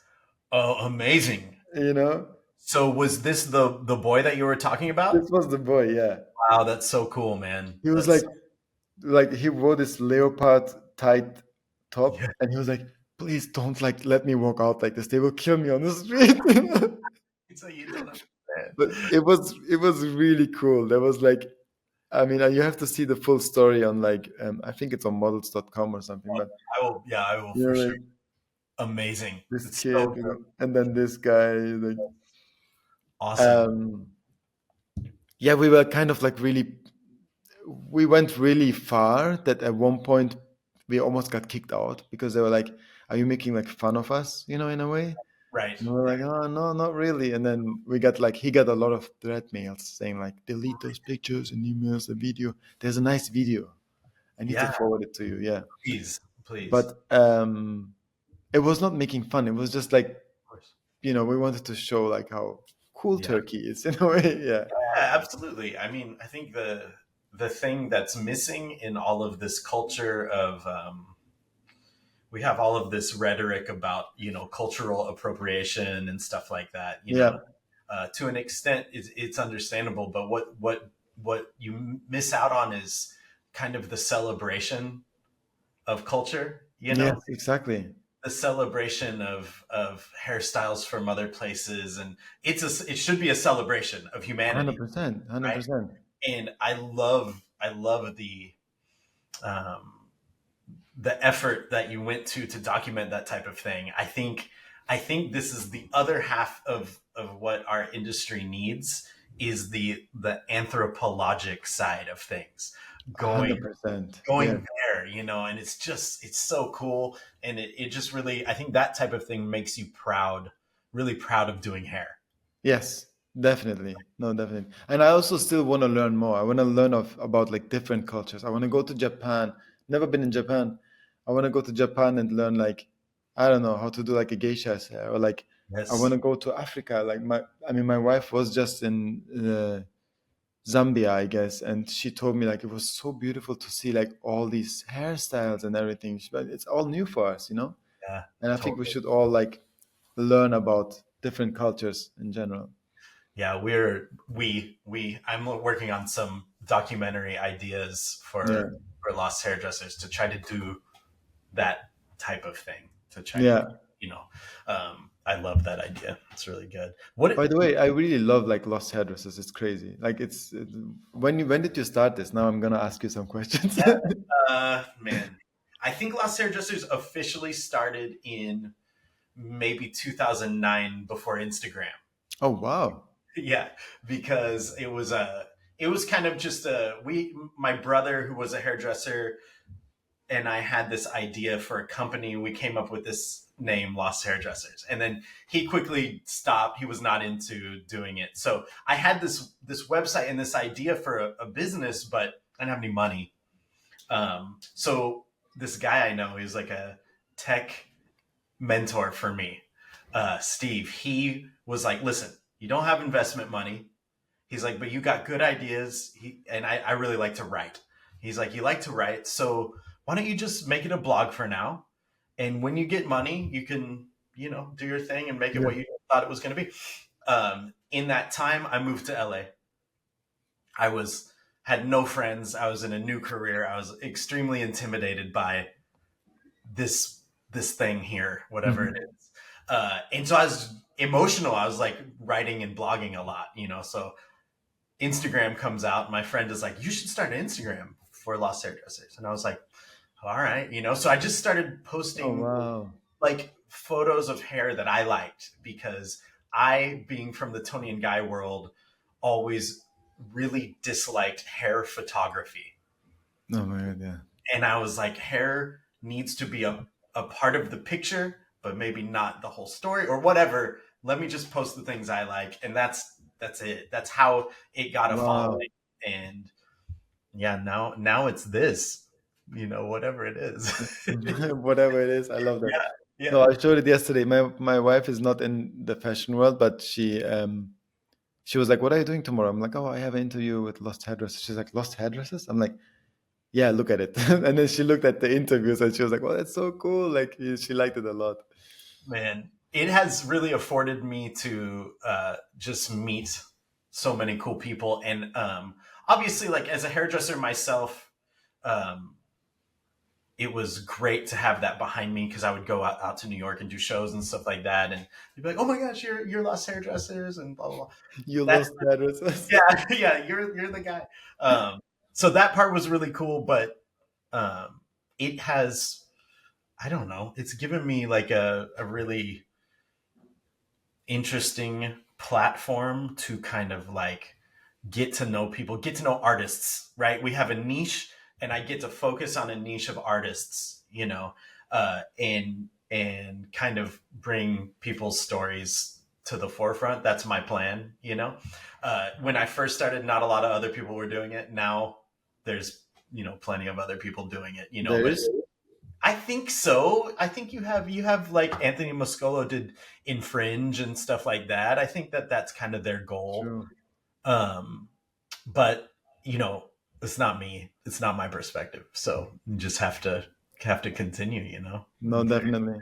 Oh, amazing. you know, So was this the boy that you were talking about? this was the boy. Yeah, Wow, that's so cool, man. he was That's like he wore this leopard tight top, yeah. and he was like, "Please don't like let me walk out like this. They will kill me on the street." So you don't understand. But it was really cool. There was like, I mean, you have to see the full story on like I think it's on models.com or something. But I will. Yeah, I will you for know, sure. like Amazing. this It's so kid, good. and then this guy, like Awesome. um, yeah, we were kind of like really, we went really far that at one point we almost got kicked out because they were like, "Are you making like fun of us?" You know, in a way. Right. And we're like, "Oh no, not really." And then we got like he got a lot of threat mails saying like, "Delete those pictures and emails, the video." There's a nice video. I need to Yeah. forward it to you. Yeah, Please. Please. but it was not making fun. It was just like, Of course. you know, we wanted to show like how cool Yeah. Turkey is in a way. Yeah, Yeah, absolutely. I mean, I think the thing that's missing in all of this culture of we have all of this rhetoric about cultural appropriation and stuff like that. yeah, To an extent, it's understandable. But what you miss out on is kind of the celebration of culture. you know, Yes, exactly. the celebration of hairstyles from other places, and it should be a celebration of humanity, 100%, right? 100%. And I love um, the effort that you went to document that type of thing. I think this is the other half of what our industry needs, is the anthropologic side of things, going 100%. Yes. going there, and it's so cool. And it just really, I think that type of thing makes you proud, really proud of doing hair. Yes, definitely. No, definitely. And I also still want to learn more. I want to learn about like different cultures. I want to go to Japan. Never been in Japan. I want to go to Japan and learn like, I don't know, how to do like a geisha's hair, or like I want Yes. to go to Africa. Like I mean, my wife was just in Zambia, I guess, and she told me like it was so beautiful to see like all these hairstyles and everything. But it's all new for us, you know? Yeah, And I think we totally. should all like learn about different cultures in general. Yeah, I'm working on some documentary ideas Yeah. for lost hairdressers, to try to do that type of thing, to try to, Yeah. you know I love that idea. It's really good. What By the way, I really love like Lost Hairdressers. It's crazy. Like when did you start this? Now I'm gonna ask you some questions. Yeah, man, I think lost hairdressers officially started in maybe 2009, before Instagram. Oh wow. Yeah, because it was kind of just a we my brother, who was a hairdresser, and I had this idea for a company. We came up with this name, Lost Hairdressers, and then he quickly stopped. He was not into doing it. So I had this website and this idea for a business, but I didn't have any money. So this guy I know, he's like a tech mentor for me, Steve. He was like, "Listen, you don't have investment money." He's like, "But you got good ideas." I really like to write. He's like, "You like to write, so why don't you just make it a blog for now? And when you get money, you can, do your thing and make it Yeah. what you thought it was going to be." In that time, I moved to LA. I was had no friends. I was in a new career. I was extremely intimidated by this thing here, whatever it Mhm. is. And so I was emotional. I was like writing and blogging a lot, So Instagram comes out. My friend is like, "You should start an Instagram for lost hairdressers." And I was like, "All right." So I just started Oh posting wow. like photos of hair that I liked, because I, being from the Tony and Guy world, always really disliked hair photography. Oh my god, yeah. And I was like, hair needs to be a part of the picture, but maybe not the whole story or whatever. Let me just post the things I like. And that's it. That's how it got a Wow. following. And yeah, now it's this, whatever it is. Whatever it is, I love that. Yeah, No, yeah. I showed it yesterday. My wife is not in the fashion world, but she was like, "What are you doing tomorrow?" I'm like, "Oh, I have an interview with Lost Hairdressers." She's like, "Lost Hairdressers?" I'm like, "Yeah, look at it." And then she looked at the interviews and she was like, "Well, that's so cool." Like she liked it a lot. Man, it has really afforded me to just meet so many cool people. And obviously, like as a hairdresser myself, um, it was great to have that behind me, because I would go out to New York and do shows and stuff like that. And you'd be like, "Oh my gosh, you're Lost Hairdressers," and blah, blah, blah. You That's, lost hairdressers. yeah, yeah, you're the guy. So that part was really cool, but it has, I don't know, it's given me like a really interesting platform to kind of like get to know people, get to know artists, right? We have a niche, and I get to focus on a niche of artists, and kind of bring people's stories to the forefront. That's my plan, When I first started, not a lot of other people were doing it. Now there's, plenty of other people doing it, There but is. I think so. I think you have like Anthony Moscolo did Infringe and stuff like that. I think that's kind of their goal. True. Um, but you know, it's not me. It's not my perspective. So you just have to continue. No, definitely.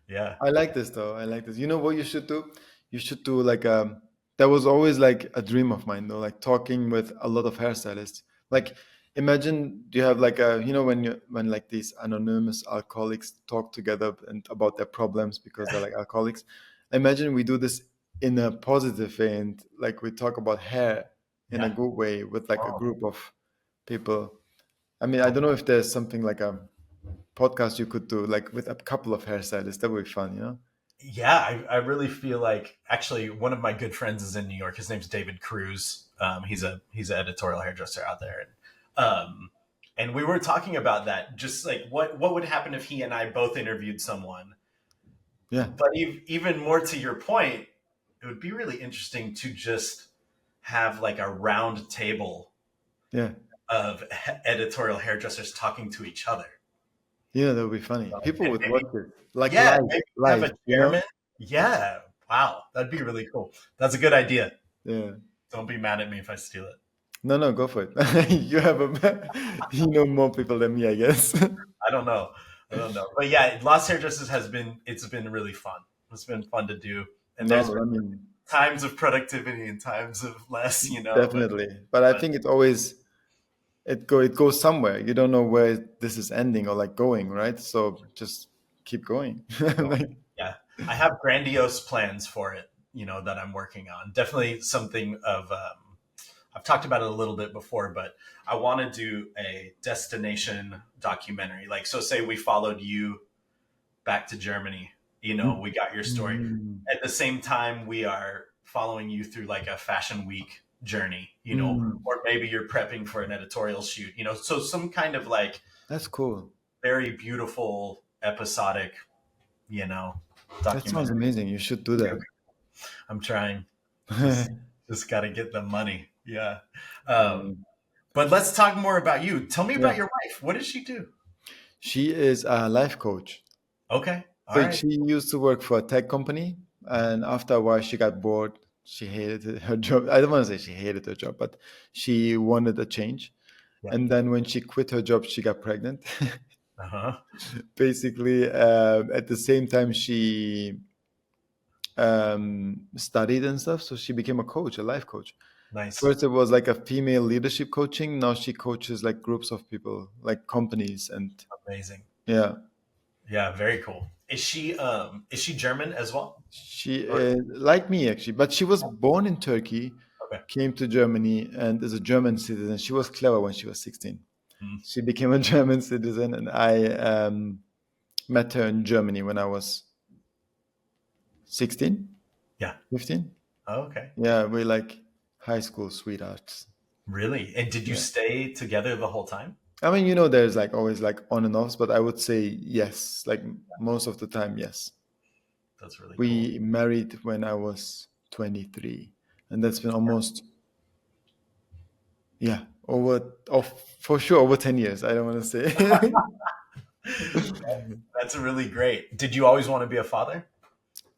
Yeah. I like this though. I like this. You know what you should do? You should do like that was always like a dream of mine though, like talking with a lot of hairstylists. Like imagine you have like a, when like these anonymous alcoholics talk together and about their problems because they're like alcoholics. Imagine we do this in a positive way, and like we talk about hair in a Yeah. good way with like a Oh, group of people. I mean, I oh, don't know if there's something like a podcast you could do like with a couple of hairstylists. That would be fun, you know? yeah, I really feel like actually one of my good friends is in New York. His name's David Cruz. He's an editorial hairdresser out there, and we were talking about that. Just like what would happen if he and I both interviewed someone. Yeah, But even more to your point, it would be really interesting to just have like a round table yeah, of editorial hairdressers talking to each other, yeah. That would be funny. People and would maybe watch it like yeah, live, maybe have live. a chairman. Yeah, wow, that'd be really cool. That's a good idea. Yeah. Don't be mad at me if I steal it. No, no, go for it. You have a, you know more people than me, I guess. I don't know. I don't know. But yeah, Lost Hairdressers it's been really fun. It's been fun to do. And there's No, been I mean, times of productivity and times of less, definitely. But I but think it always it goes somewhere. You don't know where this is ending or like going, right? So just keep going. keep going. Like, Yeah. I have grandiose plans for it, that I'm working on. Definitely something of I've talked about it a little bit before, but I want to do a destination documentary. Like so say we followed you back to Germany. We got your story. mm, At the same time, we are following you through like a fashion week journey, mm, or maybe you're prepping for an editorial shoot, so some kind of like that's cool. very beautiful episodic, you know, That sounds documentary. amazing. You should do that. I'm trying. Just just got to get the money. Yeah. Um, Um, but let's talk more about you. Tell me yeah. about your wife. What does she do? She is a life coach. Okay. All So right. she used to work for a tech company, and after a while, she got bored. She hated her job. I don't want to say she hated her job, but she wanted a change. Yeah. And then when she quit her job, she got pregnant. Uh-huh. Basically, at the same time, she studied and stuff. So she became a coach, a life coach. Nice. First, it was like a female leadership coaching. Now she coaches like groups of people, like companies, and Amazing. yeah. Yeah, very cool. Is she German as well? She Or is like me actually, but she was born in Turkey, okay. came to Germany, and is a German citizen. She was clever when she was 16. Hmm. She became a German citizen, and I met her in Germany when I was 16, Yeah. 15. Oh, okay. Yeah, we're like high school sweethearts. Really? And did you Yeah. stay together the whole time? I mean, there's like always like on and offs, but I would say yes, like most of the time, yes. That's really cool. We married when I was 23, and that's been almost, yeah, for sure over 10 years. I don't want to say. That's really great. Did you always want to be a father?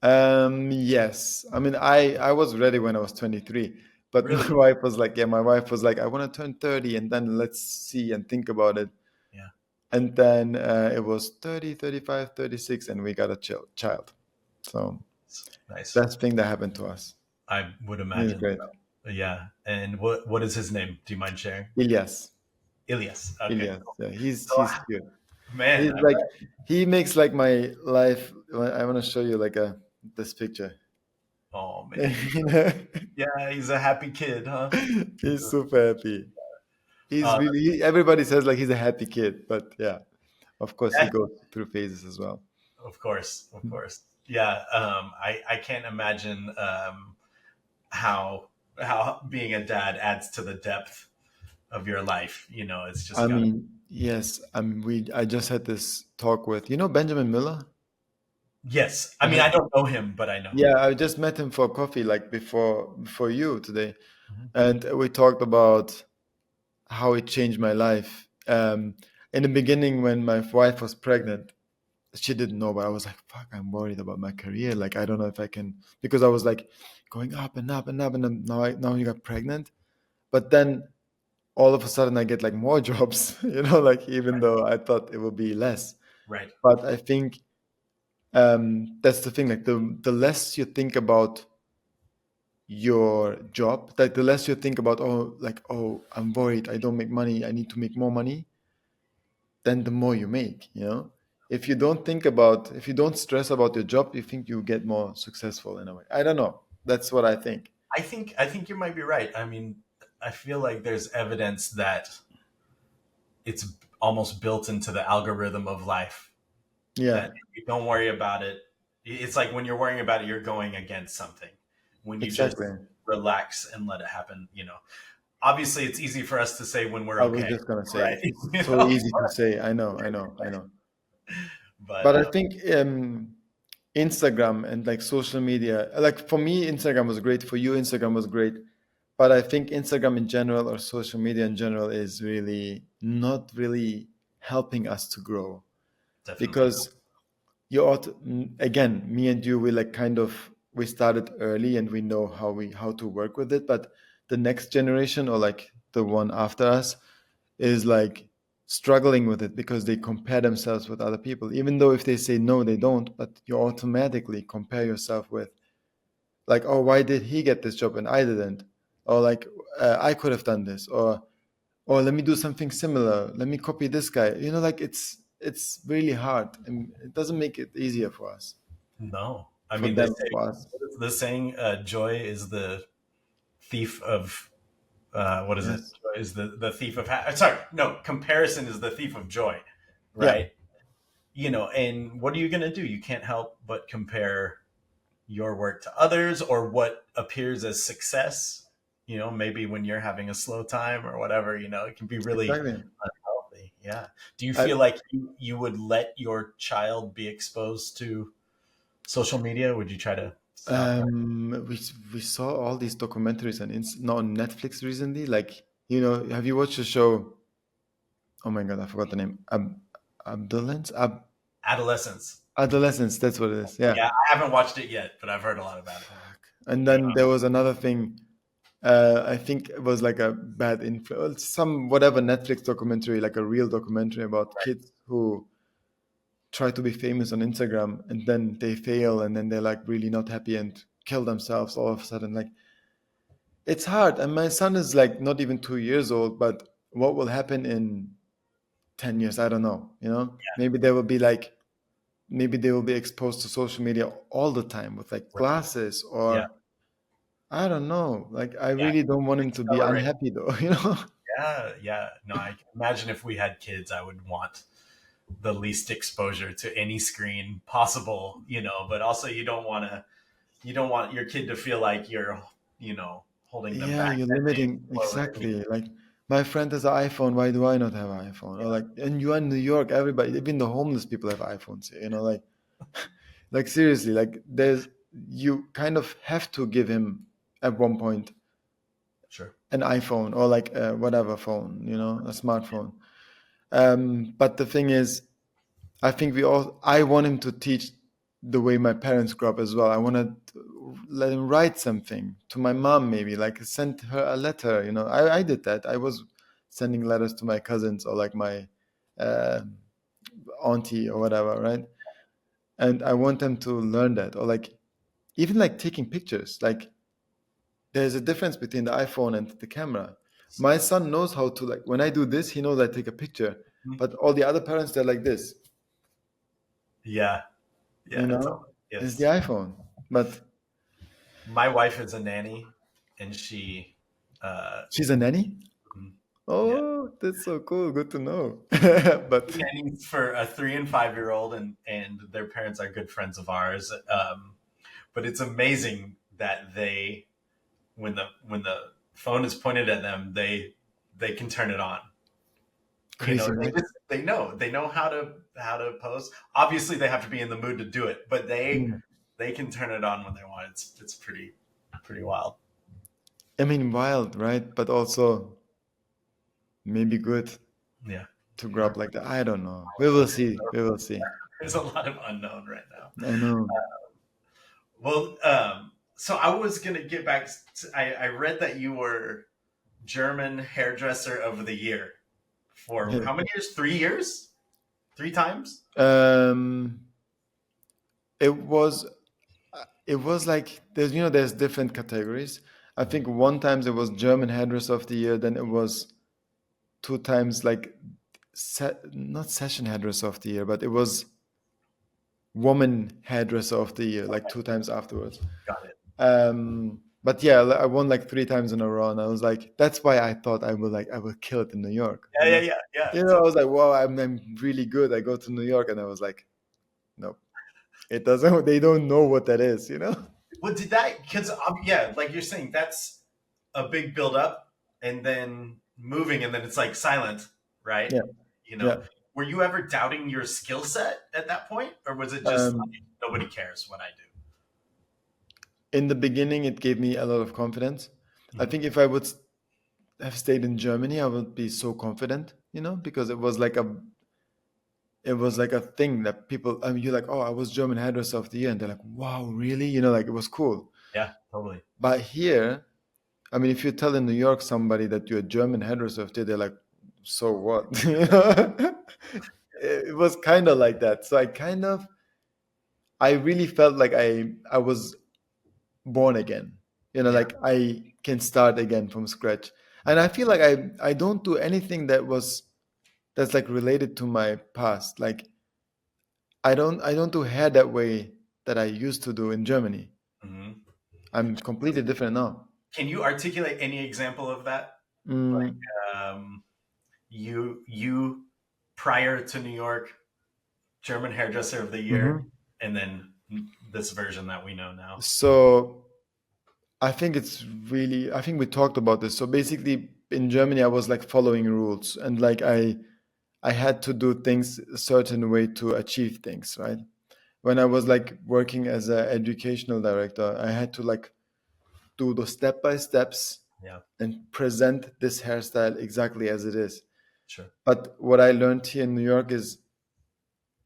Yes. I mean, I was ready when I was 23, but Really? my wife was like, I want to turn 30 and then let's see and think about it. Yeah. And then it was 30, 35, 36, and we got a child. So Nice. best thing that happened to us. I would He's imagine great. so. Yeah. And what is his name? Do you mind sharing? Ilyas. Ilyas. Okay. Ilyas. Yeah, he's So, cute. man, He's like, he makes like my life. I want to show you like this picture. oh man. You know? Yeah, he's a happy kid, huh? He's super happy. He's Uh, really, everybody says like he's a happy kid, but yeah, of course he yeah, goes through phases as well. of course, of course. Yeah. I can't imagine how being a dad adds to the depth of your life. It's I just got. mean, yes, I just had this talk with, Benjamin Miller. Yes. I I mean, had, I don't know him, but I know him. yeah, I just met him for coffee like before you today, Mhm. and we talked about how it changed my life. In the beginning, when my wife was pregnant, she didn't know, but I was like, fuck, I'm worried about my career. Like, I don't know if I can, because I was like going up and up and up, and then now you got pregnant. But then all of a sudden I get like more jobs, like even though I thought it would be less. Right. But I think that's the thing. Like the less you think about your job, like the less you think about, oh, like, oh, I'm worried, I don't make money, I need to make more money, then the more you make, you know? If you don't stress about your job, you think you get more successful in a way. I don't know. That's what I think. I think you might be right. I mean, I feel like there's evidence that it's almost built into the algorithm of life Yeah, that if you don't worry about it. It's like when you're worrying about it, you're going against something. When you just exactly. relax and let it happen, obviously it's easy for us to say when we're I was okay, just gonna say right? it's you so know, easy to say. I know, I know, I know. but But I think Instagram and like social media, like for me, Instagram was great. For you, Instagram was great. But I think Instagram in general or social media in general is really not really helping us to grow definitely not. because again, me and you, we like kind of we started early and we know how to work with it. But the next generation or like the one after us is like struggling with it because they compare themselves with other people, even though if they say no they don't, but you automatically compare yourself with like, oh, why did he get this job and I didn't, or like I could have done this, or let me do something similar, let me copy this guy, like it's really hard and it doesn't make it easier for us, No, I for mean they them, say for us. what is the saying? Joy is the thief of what is it? Yes. Joy is the thief of sorry, no, comparison is the thief of joy, Yeah, right? And what are you gonna do? You can't help but compare your work to others or what appears as success. Maybe when you're having a slow time or whatever, it can be really exactly. unhealthy. Yeah. Do you I, feel like you would let your child be exposed to social media? Would you try to stop that? we saw all these documentaries on Netflix recently, like, have you watched the show? Oh my god, I forgot the name. Abdolence? Adolescence. Adolescence, that's what it is. Yeah. Yeah, I haven't watched it yet, but I've heard a lot about it. And then there was another thing. I think it was like a bad influence, some whatever Netflix documentary, like a real documentary about Right. kids who try to be famous on Instagram and then they fail and then they're like really not happy and kill themselves all of a sudden. Like it's hard. And my son is like not even 2 years old, but what will happen in 10 years? I don't know. Maybe they will be like, maybe they will be exposed to social media all the time with like Right. glasses, Yeah. or I don't know. Like I Yeah. really don't want him to be Accelerate. unhappy though. Yeah. Yeah. No, I can imagine if we had kids, I would want the least exposure to any screen possible, but also you don't want your kid to feel like you're, holding them Yeah, back, you're that they limiting explode. exactly. Like my friend has an iPhone. Why do I not have an iPhone? Or Yeah, like, and you are in New York. Everybody, even the homeless people have iPhones here. Like seriously. Like you kind of have to give him at one point sure. an iPhone or like whatever phone. A smartphone. But the thing is, I think I want him to teach the way my parents grew up as well. I want to let him write something to my mom, maybe like send her a letter. I did that. I was sending letters to my cousins or like my uh, auntie or whatever, right? And I want them to learn that, or like even like taking pictures. Like there's a difference between the iPhone and the camera. My son knows how to, like, when I do this, he knows I take a picture. But all the other parents, they're like this, Yeah. you Yeah. know, Totally. it's the Yes. iPhone. But My wife is a nanny and she, uh, she's a nanny? yeah, Oh, that's so cool. Good to know. But nannies for a 3 and 5-year-old and their parents are good friends of ours. But it's amazing that when the phone is pointed at them, they can turn it on. crazy, They right? just they know how to pose. Obviously, they have to be in the mood to do it, but they Mm. they can turn it on when they want. It's pretty wild. I mean, wild, right? But also maybe good Yeah, to grow up like that. I don't know. We will see. We will see. there's a lot of unknown right now. I know. Well, so I was gonna get back. I read that you were German hairdresser of the year for how many years? 3 years? 3 times? Um, it was. it was like there's different categories. I think one times it was German hairdresser of the year, then it was two times like not session hairdresser of the year, but it was woman hairdresser of the year, like two times afterwards. Got it. But yeah, I won like three times in a row, and I was like, that's why I thought I will kill it in New York. Yeah, yeah, yeah, yeah. I was like, wow, I'm really good. I go to New York, and I was like, nope, it doesn't. They don't know what that is. Well, did that because yeah, like you're saying, that's a big build up, and then moving, and then it's like silent, right? Yeah, You yeah. know, were you ever doubting your skill set at that point, or was it just Um, like, nobody cares what I in the beginning, it gave me a lot of confidence. do? I think if I would have stayed in Germany, I would be so confident, because it was like a thing that people. I mean, you're like, oh, I was German hairdresser of the year, and they're like, wow, really? Like it was cool. Yeah, totally. But here, I mean, if you tell in New York somebody that you're a German hairdresser of the year, they're like, so what? It was kind of like that. So I really felt like I was born again. Yeah. Like I can start again from scratch. And I feel like I don't do anything that's like related to my past. Like I don't do hair that way that I used to do in Germany. Hmm. I'm completely different now. Can you articulate any example of that? Mm, Like you prior to New York, German hairdresser of the year, mhm. and then this version that we know now. So I think we talked about this. So basically in Germany I was like following rules, and like I had to do things a certain way to achieve things, right? When I was like working as an educational director, I had to like do the step by steps Yeah, and present this hairstyle exactly as it is. sure. But what I learned here in New York is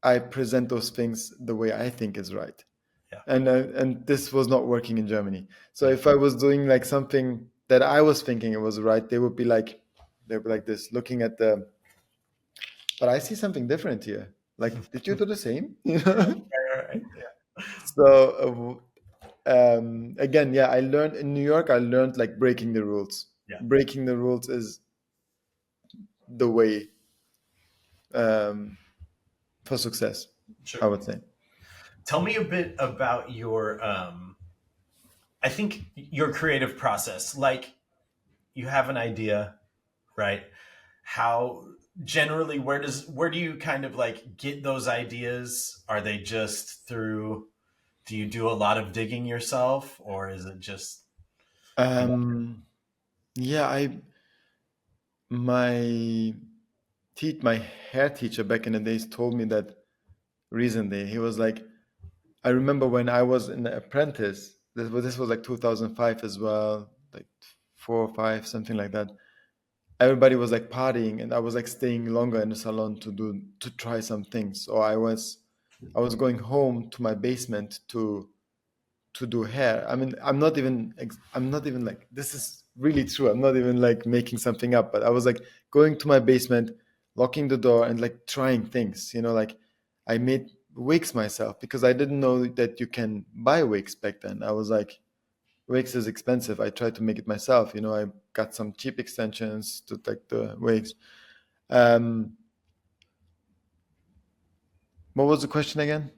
I present those things the way I think is right. Yeah, And this was not working in Germany. So yeah. if I was doing like something that I was thinking it was right, they'd be like this, looking at the. But I see something different here. Like, did you do the same? Right, right, yeah, So again, yeah, I learned in New York. I learned like breaking the rules. yeah, Breaking the rules is the way um, for success, sure. I would say. Tell me a bit about your I think your creative process. Like you have an idea, right? How generally where do you kind of like get those ideas? Are they just through do you do a lot of digging yourself or is it just you know Um, yeah, my my hair teacher back in the days told me that recently. He was like, I remember when I was an apprentice. This was like 2005 as well, like 4 or 5, something like that. Everybody was like partying, and I was like staying longer in the salon to try some things. Or I was going home to my basement to do hair. I mean, I'm not even like, this is really true. I'm not even like making something up, but I was like going to my basement, locking the door and like trying things, like I made wigs myself because I didn't know that you can buy wigs back then. I was like, wigs is expensive. I tried to make it myself. I got some cheap extensions to take the wigs. Um, what was the question again?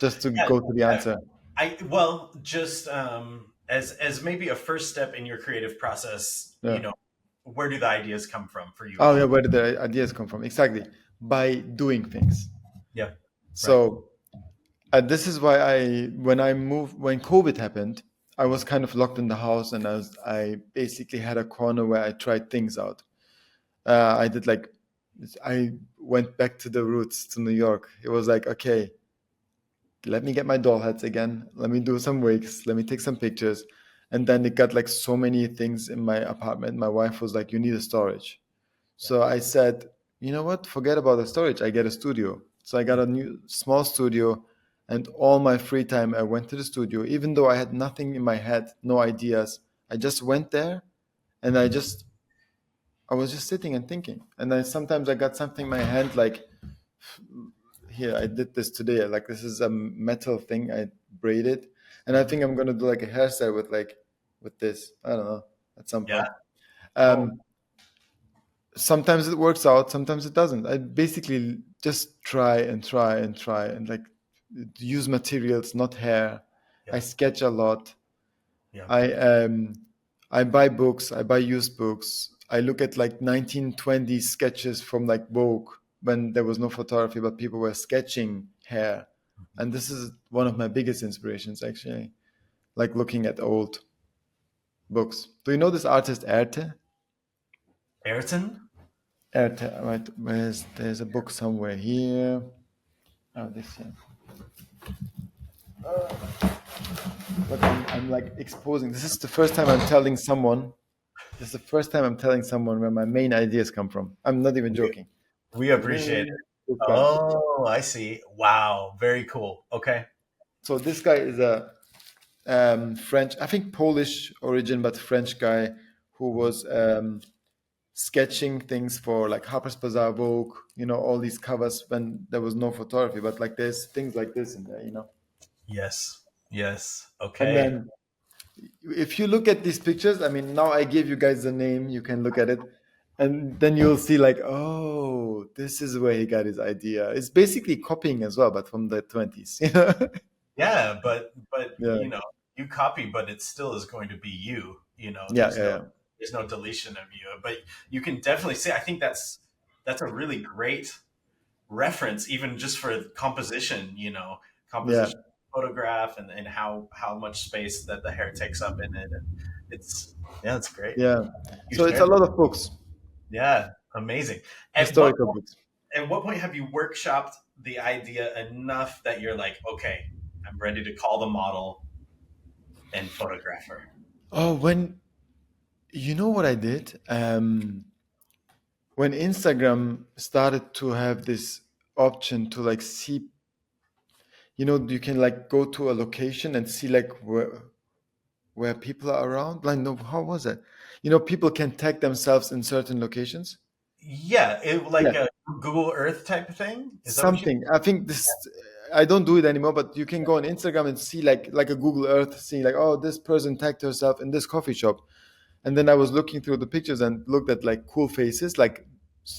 Just to yeah, go to the yeah. answer. I well just as maybe a first step in your creative process, Yeah. where do the ideas come from for you? Oh yeah, where did the ideas come from? Exactly. By doing things. Yeah, right. So this is why when COVID happened, I was kind of locked in the house, and I basically had a corner where I tried things out. I did like, I went back to the roots to New York. It was like, okay, let me get my doll heads again. Let me do some wigs. Let me take some pictures. And then it got like so many things in my apartment. My wife was like, you need a storage. Yeah. So I said, you know what? Forget about the storage. I get a studio. So I got a new small studio, and all my free time I went to the studio, even though I had nothing in my head, no ideas. I just went there, and I was just sitting and thinking. And then sometimes I got something in my hand, like, here, I did this today. Like, this is a metal thing I braided. And I think I'm gonna do like a hairstyle with this. I don't know, at some Yeah. point. Oh, Um, Sometimes it works out, sometimes it doesn't. I basically just try and try and try and like use materials, not hair. I yeah. sketch a lot. Yeah. I um I buy books, I buy used books. I look at like 1920s sketches from like Vogue when there was no photography, but people were sketching hair. And this is one of my biggest inspirations actually, like looking at old books. Do you know this artist Erte? Ayrton? Erte, right? There's a book somewhere here. Oh, this here. Look, I'm like exposing. This is the first time I'm telling someone. This is the first time I'm telling someone where my main ideas come from. I'm not even We, joking. we appreciate This it. guy. Oh, I see. Wow. Very cool. Okay. So this guy is a French, I think Polish origin, but French guy who was sketching things for like Harper's Bazaar, Vogue, all these covers when there was no photography, but like there's things like this in there. Yes. Yes. And Okay. then if you look at these pictures, I mean, now I gave you guys the name, you can look at it, and then you'll see like, oh, this is where he got his idea. It's basically copying as well, but from the 20s. Yeah, but Yeah, you copy, but it still is going to be you. yeah, yeah, yeah, There's no deletion of you. But you can definitely see. I think that's a really great reference, even just for composition. yeah, Composition, photograph, and how much space that the hair takes up in it. And it's yeah, it's great. yeah. You So it's a shared. lot of books, Yeah, amazing. At what historical books. at what point have you workshopped the idea enough that you're like, okay, I'm ready to call the model and photograph her? Oh, when you know what I did? When Instagram started to have this option to like see, you can like go to a location and see like where people are around. Like, no, how was it? People can tag themselves in certain locations. Yeah, Yeah, like a Google Earth type of thing. Is that what you? something. I think this. I don't do it anymore, but you can go on Instagram and see like a Google Earth, see like, oh, this person tagged herself in this coffee shop. And then I was looking through the pictures and looked at like cool faces, like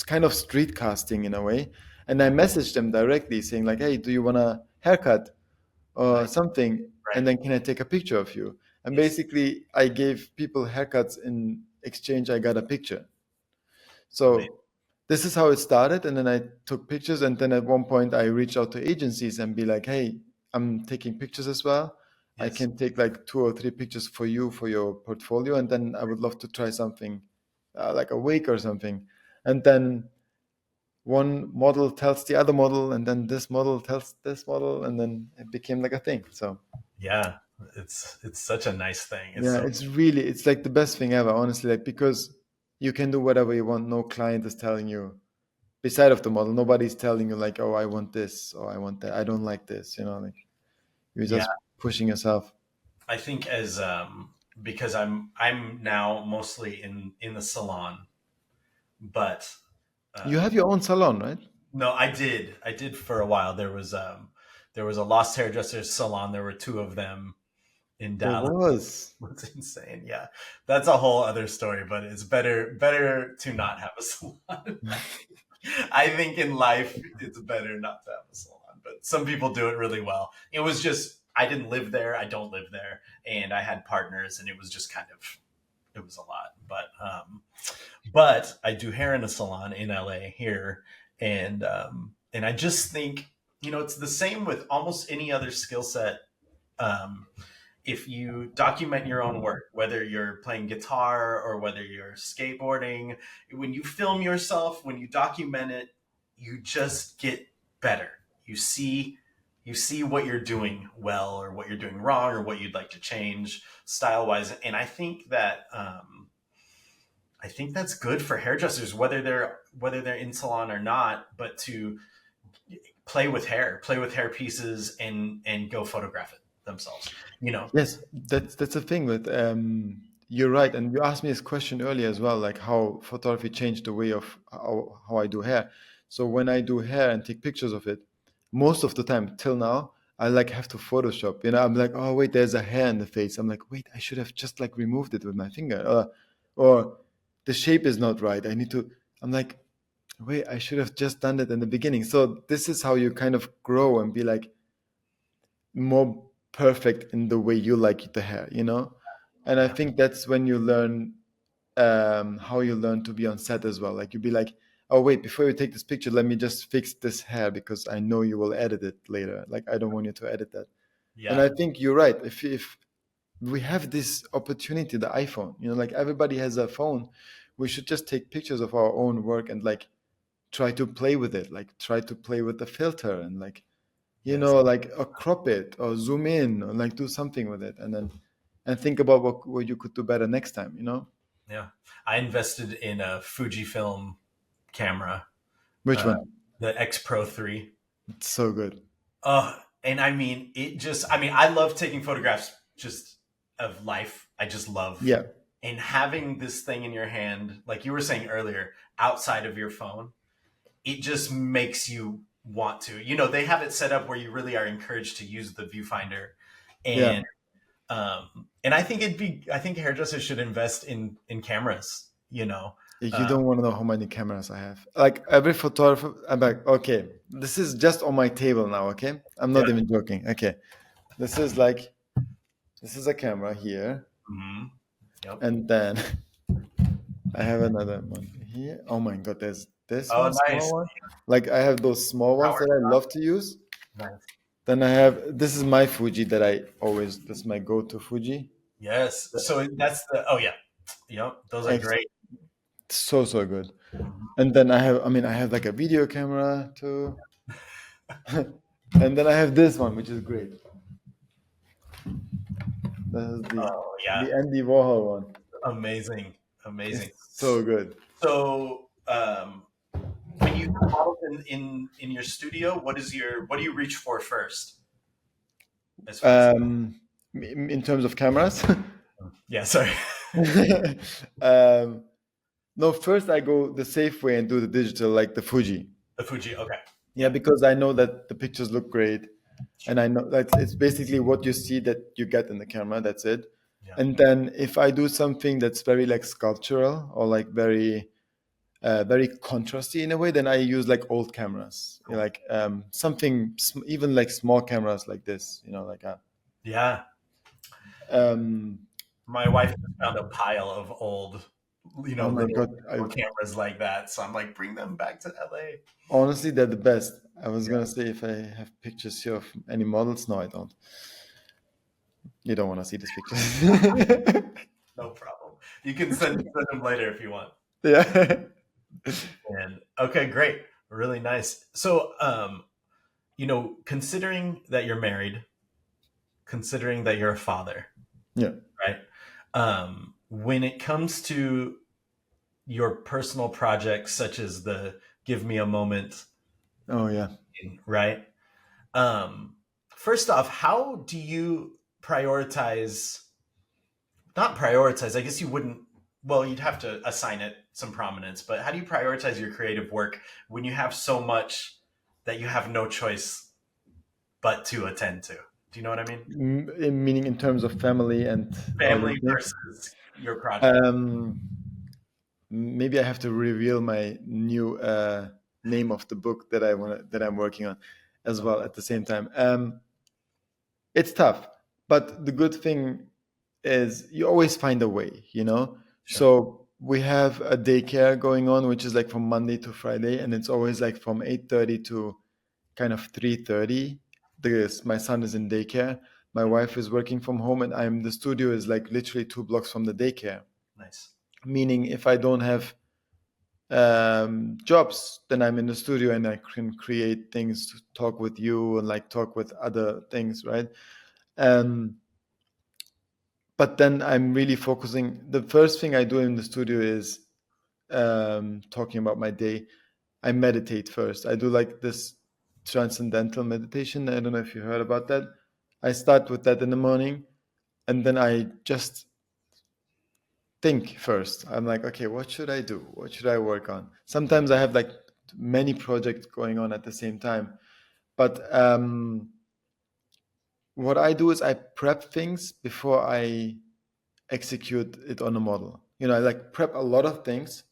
kind of street casting in a way. And I messaged them directly saying like, hey, do you want a haircut or Nice, something? right? And then can I take a picture of you? And Yes, basically, I gave people haircuts in exchange. I got a picture. amazing. So this is how it started. And then I took pictures. And then at one point, I reached out to agencies and be like, hey, I'm taking pictures as well. I Yes, can take like 2 or 3 pictures for you for your portfolio. And then I would love to try something like a wig or something. And then one model tells the other model, and then this model tells this model, and then it became like a thing. So yeah. It's such a nice thing. It's yeah, so it's like the best thing ever, honestly, like because you can do whatever you want. No client is telling you beside of the model, nobody's telling you like, oh, I want this or I want that. I don't like this, like you're yeah. just pushing yourself. I think as because I'm now mostly in the salon, but You have um, your own salon, right? no, I did for a while. There was a Lost Hairdressers salon. There were two of them in There Dallas. was. It's insane. Yeah, that's a whole other story. But it's better to not have a salon. I think in life it's better not to have a salon. But some people do it really well. It was just I didn't live there. I don't live there, and I had partners, and it was just kind of it was a lot. But I do hair in a salon in LA here, and I just think it's the same with almost any other skill set. Um, if you document your own work, whether you're playing guitar or whether you're skateboarding, when you film yourself, when you document it, you just get better. You see you see what you're doing well or what you're doing wrong or what you'd like to change style wise. And I think that's good for hairdressers, whether they're in salon or not, but to play with hair pieces and go photograph it themselves. You know, Yes, that's the thing with you're right. And you asked me this question earlier as well, like how photography changed the way of how I do hair. So when I do hair and take pictures of it, most of the time till now, I like have to Photoshop. I'm like, oh wait, there's a hair in the face. I'm like, wait, I should have just like removed it with my finger. Or the shape is not right. I need to. I'm like, wait, I should have just done it in the beginning. So this is how you kind of grow and be like more perfect in the way you like the hair. And I Yeah. think that's when you learn how you learn to be on set as well. Like you'd be like, oh wait, before you take this picture, let me just fix this hair because I know you will edit it later. Like I don't want you to edit that. And Yeah. I think you're right. If we have this opportunity, the iPhone, like everybody has a phone, we should just take pictures of our own work and like try to play with it, like try to play with the filter and like Yes. like crop it or zoom in or like do something with it and think about what you could do better next time. Yeah. I invested in a Fujifilm camera, Which uh, one? the X Pro 3. It's so good. And I mean, I love taking photographs just of life. I just love, Yeah, and having this thing in your hand, like you were saying earlier, outside of your phone, it just makes you want to. They have it set up where you really are encouraged to use the viewfinder, yeah. and I think hairdressers should invest in cameras. You Uh, don't want to know how many cameras I have. Like every photographer, I'm like, okay, this is just on my table now. Okay, I'm yeah. not even joking. Okay, this is like this is a camera here, Mhm. Yep. and then I have another one here. Oh my God, there's this Oh, one small nice. one. Like I have those small ones Power. that I love to use. Nice. Then I have this is my Fuji that I always this is my go-to Fuji. Yes. So that's the. Oh yeah. Yep. Those are Ex- great. So so good. Mhm. And then I have like a video camera too. And then I have this one, which is great. This is the Oh yeah. the Andy Warhol one. Amazing. Amazing. It's so good. So, when you have models in your studio, what do you reach for first? As far as In terms of cameras, yeah, sorry, um, no. First, I go the safe way and do the digital, like the Fuji. the Fuji. Okay, Yeah, yeah, because I know that the pictures look great, and sure, I know that it's basically what you see that you get in the camera. That's it. yeah, And then if I do something that's very like sculptural or like very contrasty in a way, then I use like old cameras, cool, like even like small cameras like this, like yeah. um, My wife just found a pile of old, oh my little God, cameras like that. So I'm like, bring them back to LA. honestly, they're the best. I was Yeah, gonna say if I have pictures here of any models. No, I don't. You don't want to see these pictures. no problem. You can send them later if you want. Yeah. And okay, great, really nice. So, considering that you're married, considering that you're a father, Yeah. right? When it comes to your personal projects, such as the Give Me a Moment, Oh yeah. right? Um, First off, how do you prioritize? Not prioritize, I guess you wouldn't, well, you'd have to assign it some prominence, but how do you prioritize your creative work when you have so much that you have no choice but to attend to? Do you know what I mean? Meaning in terms of family and all Family these things. versus your project. Um, Maybe I have to reveal my new name of the book that I'm working on as well at the same time. It's tough, but the good thing is you always find a way. Sure. So we have a daycare going on, which is like from Monday to Friday, and it's always like from 8:30 to kind of 3:30 because my son is in daycare. My Yeah. wife is working from home, and the studio is like literally 2 blocks from the daycare. Nice. Meaning, if I don't have jobs, then I'm in the studio and I can create things, to talk with you and like talk with other things, right? Um, but then I'm really focusing. The first thing I do in the studio is talking about my day. I meditate first. I do like this transcendental meditation. I don't know if you heard about that. I start with that in the morning, and then I just think first. I'm like, okay, what should I do? What should I work on? Sometimes I have like many projects going on at the same time, but what I do is I prep things before I execute it on a model. I like prep a lot of things,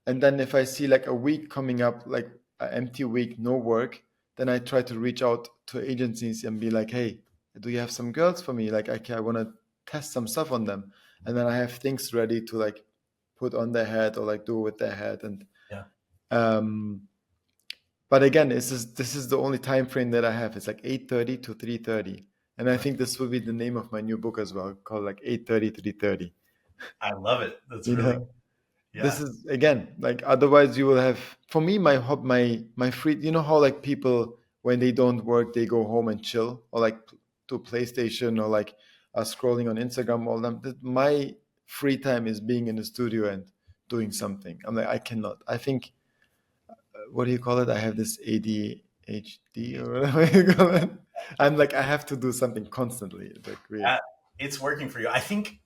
and then if I see like a week coming up, like an empty week, no work, then I try to reach out to agencies and be like, hey, do you have some girls for me? Like I want to test some stuff on them, and then I have things ready to like put on their head or like do with their head. And Yeah. um but again, this is the only time frame that I have. It's like 8:30 to 3:30. And I think this will be the name of my new book as well, called like 8:30 3:30. I love it. That's You really, know, this yeah. is again like otherwise you will have, for me, my free, how like people when they don't work they go home and chill or like to PlayStation or like scrolling on Instagram all them. My free time is being in the studio and doing something. I'm like I cannot. I think what do you call it? I have this ADHD or whatever you call it. I'm like I have to do something constantly. It's like weird. Yeah, it's working for you. I think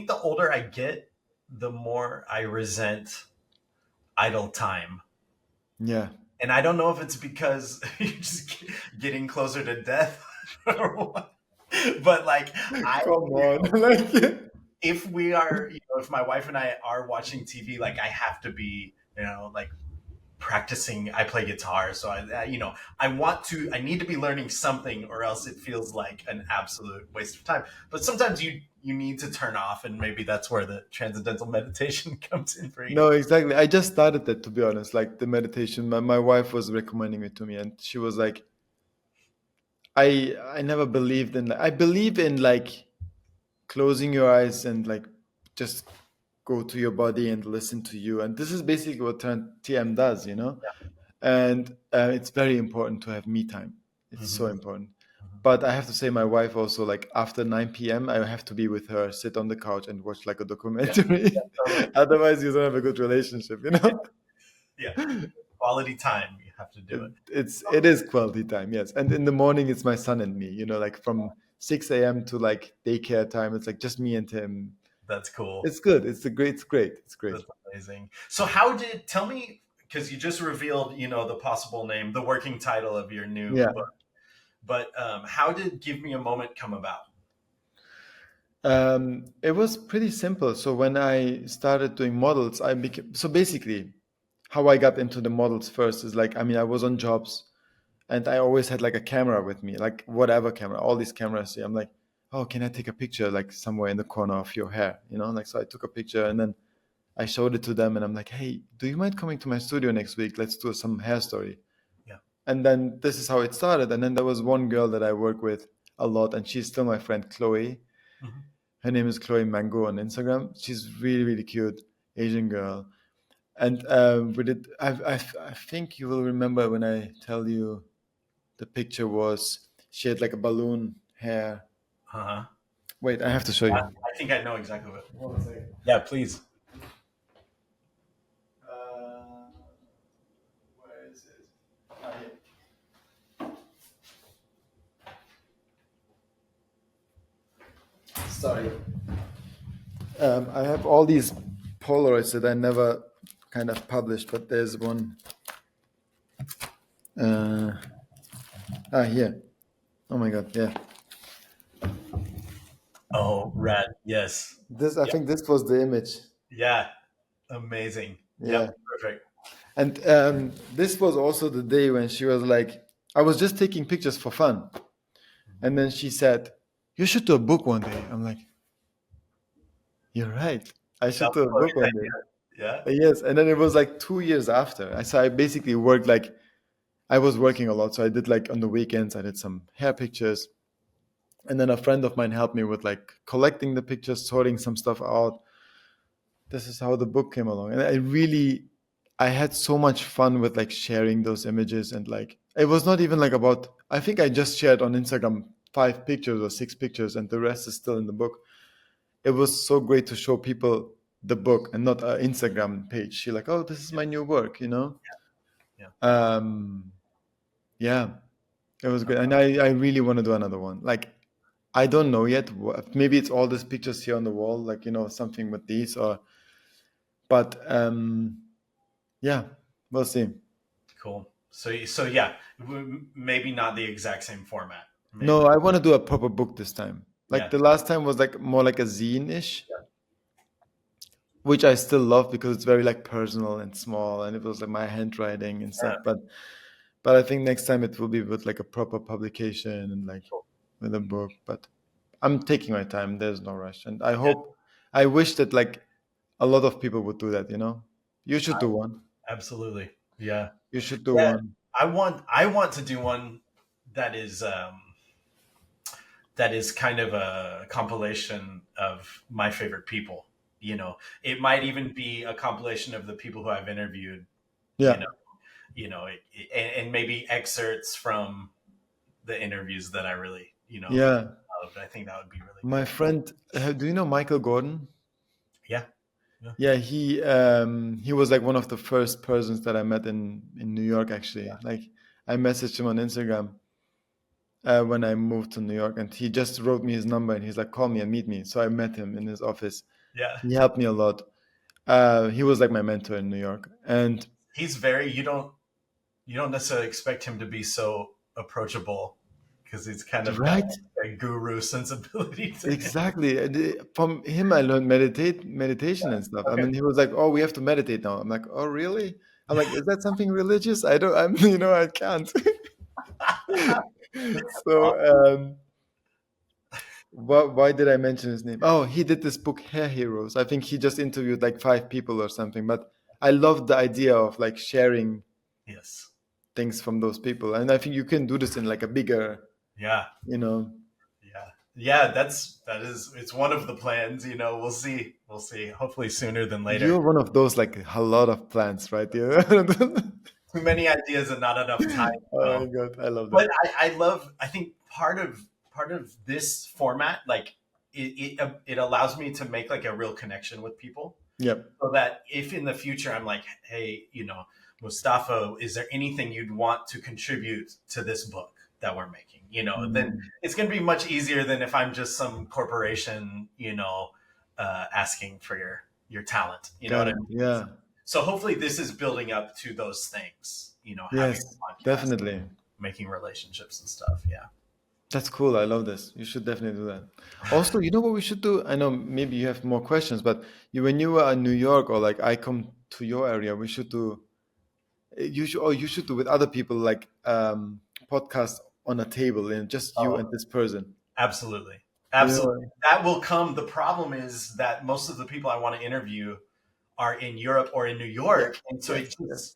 the older I get, the more I resent idle time. Yeah. And I don't know if it's because you're just getting closer to death or what. But like I Come on. Like if we are, if my wife and I are watching TV, like I have to be, like practicing. I play guitar, so I need to be learning something, or else it feels like an absolute waste of time. But sometimes you need to turn off, and maybe that's where the transcendental meditation comes in for you. no, exactly. I just started that, to be honest. Like the meditation, my wife was recommending it to me, and she was like, I never believed in. I believe in like closing your eyes and like just go to your body and listen to you. And this is basically what TM does, And it's very important to have me time. It's so Hmm. important. But I have to say, my wife also, like after 9 p.m., I have to be with her, sit on the couch and watch like a Yeah, documentary. yeah, totally. Otherwise, you don't have a good relationship. Yeah, quality time. You have to do it. It is quality time, yes. And in the morning, it's my son and me. Like from 6 a.m. to like daycare time, it's like just me and him. That's cool. It's good. It's great. That's amazing. So how did tell me, because you just revealed, the possible name, the working title of your new Yeah. book. But how did Give Me a Moment come about? It was pretty simple. So when I started doing models, I became so basically how I got into the models first is like, I mean, I was on jobs and I always had like a camera with me, like whatever camera, all these cameras here. I'm like, oh, can I take a picture like somewhere in the corner of your hair? Like so I took a picture and then I showed it to them and I'm like, hey, do you mind coming to my studio next week? Let's do some hair story. Yeah. And then this is how it started. And then there was one girl that I work with a lot, and she's still my friend, Chloe. Hmm. Her name is Chloe Mango on Instagram. She's really, really cute Asian girl. And we did. I think you will remember when I tell you the picture was she had like a balloon hair. Uh-huh. Wait, I have to show I, you. I think I know exactly what. One second. Yeah, please. Uh, where is it? Sorry. I have all these Polaroids that I never kind of published, but there's one. Uh, here. Oh my God, yeah. Oh, rad. Yes. I Yeah. think this was the image. Yeah. Amazing. Yep. Yeah. Perfect. And this was also the day when she was like, I was just taking pictures for fun. And then she said, you should do a book one day. I'm like, you're right. I That should was do a book Chloe's one day. idea. Yeah. Yes. And then it was like 2 years after. I basically worked like, I was working a lot. So I did like on the weekends, I did some hair pictures. And then a friend of mine helped me with like collecting the pictures, sorting some stuff out. This is how the book came along. And I had so much fun with like sharing those images. And like it was not even like about, I think I just shared on Instagram 5 pictures or 6 pictures and the rest is still in the book. It was so great to show people the book and not an Instagram page. She like, oh, this is my new work. Yeah. um yeah, it was good. And I really want to do another one. Like I don't know yet. Maybe it's all these pictures here on the wall, like something with these, or but yeah, we'll see. Cool. So yeah, maybe not the exact same format. maybe. No, I want to do a proper book this time. Like Yeah. the last time was like more like a zine-ish, which I still love because it's very like personal and small, and it was like my handwriting and stuff. Yeah. But I think next time it will be with like a proper publication and like Cool. with a book. But I'm taking my time. There's no rush, and Yeah. I wish that like a lot of people would do that. You know, you should do one. Absolutely. Yeah. You should do Yeah. one. I want to do one that is kind of a compilation of my favorite people. It might even be a compilation of the people who I've interviewed. You Yeah, know, and maybe excerpts from the interviews that I really, yeah. loved. I think that would be really My cool. friend, do you know Michael Gordon? Yeah. Yeah. Yeah, he was like one of the first persons that I met in New York actually. Like I messaged him on Instagram when I moved to New York, and he just wrote me his number and he's like, call me and meet me. So I met him in his office. Yeah. He helped me a lot. He was like my mentor in New York, and He's very. You don't necessarily expect him to be so approachable because he's kind of got right, a guru sensibility to him. exactly. And from him, I learned meditation and stuff. I Okay. mean, he was like, "Oh, we have to meditate now." I'm like, "Oh, really?" I'm like, "Is that something religious?" I don't. I'm, I can't. So, why did I mention his name? Oh, he did this book, Hair Heroes. I think he just interviewed like 5 people or something. But I love the idea of like sharing Yes. things from those people, and I think you can do this in like a bigger, Yeah. you know. Yeah. Yeah. That is. It's one of the plans. We'll see. We'll see. Hopefully sooner than later. You're one of those like a lot of plants, right? Yeah. Too many ideas and not enough time. Oh my god, I love But that. I think part of this format, like it allows me to make like a real connection with people, Yep. so that if in the future I'm like, hey, Mustafa, is there anything you'd want to contribute to this book that we're making? Then Mm. it's going to be much easier than if I'm just some corporation, asking for your talent. You know Got what I it. mean? Yeah. So hopefully this is building up to those things. Having Yes, a podcast, definitely. making relationships and stuff. Yeah. That's cool. I love this. You should definitely do that. Also, you know what we should do? I know maybe you have more questions, but when you were in New York or like I come to your area, we should do you should do with other people like podcast on a table and just you Oh, and this person. absolutely. You Absolutely. know, That will come. The problem is that most of the people I want to interview are in Europe or in New yes, York. And so yes, yes.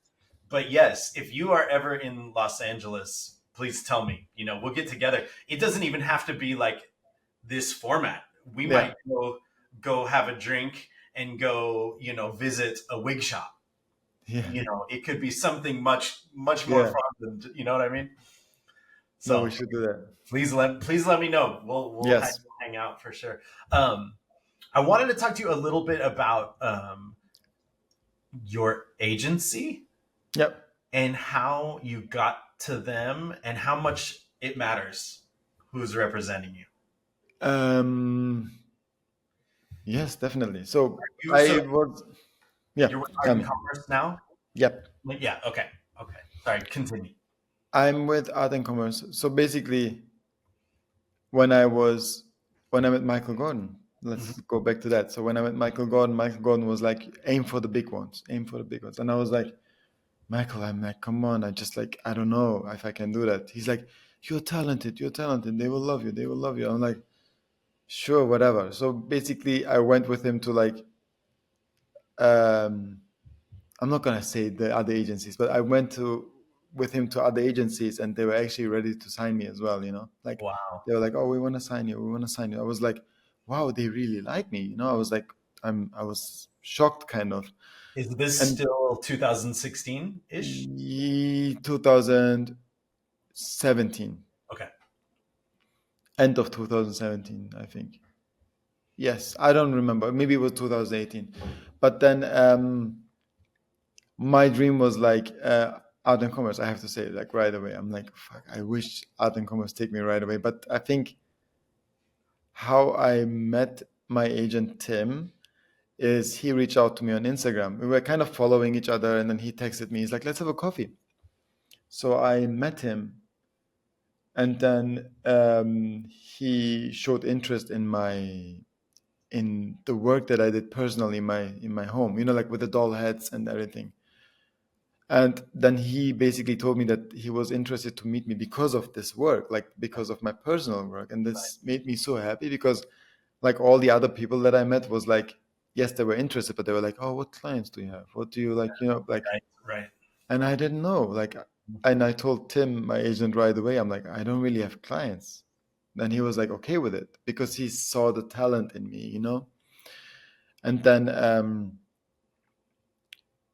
but yes, if you are ever in Los Angeles, please tell me. We'll get together. It doesn't even have to be like this format. We Yeah, might go have a drink and go, visit a wig shop. yeah, It could be something much, much more yeah. fun than, you know what I mean? No, we So should do that. please let me know. We'll Yes. hang out for sure. Um, I wanted to talk to you a little bit about your agency Yep. and how you got to them and how much it matters who's representing you. Um, yes, definitely. So You I so was, yeah, you're with Art tell and me. Commerce now? Yep. Like, yeah. Okay. Okay. Sorry. Continue. I'm with Art and Commerce. So basically, when I was when I met Michael Gordon, Mhm. let's go back to that. So when I met Michael Gordon was like, aim for the big ones, aim for the big ones. And I was like, Michael, I'm like, come on, I just like, I don't know if I can do that. He's like, you're talented. They will love you. They will love you. I'm like, sure, whatever. So basically, I went with him to like, um, I'm not gonna say the other agencies, but I went to with him to other agencies, and they were actually ready to sign me as well. Like Wow. they were like, "Oh, we want to sign you. We want to sign you." I was like, "Wow, they really like me." I was like, I was shocked, kind of. Is this And still 2016 ish? 2017, Okay. end of 2017, I think. Yes, I don't remember. Maybe it was 2018. But then my dream was like art and commerce. I have to say, like right away. I'm like, fuck. I wish art and commerce take me right away. But I think how I met my agent Tim is he reached out to me on Instagram. We were kind of following each other, and then he texted me. He's like, "Let's have a coffee." So I met him and then he showed interest in the work that I did personally in my home, like with the doll heads and everything. And then he basically told me that he was interested to meet me because of this work, like because of my personal work. And this made me so happy because like all the other people that I met was like, yes, they were interested, but they were like, oh, what clients do you have? What do you like? Like, Right. Right. and I didn't know. Like, and I told Tim, my agent, right away, I'm like, I don't really have clients. Then he was like, okay with it because he saw the talent in me. And then,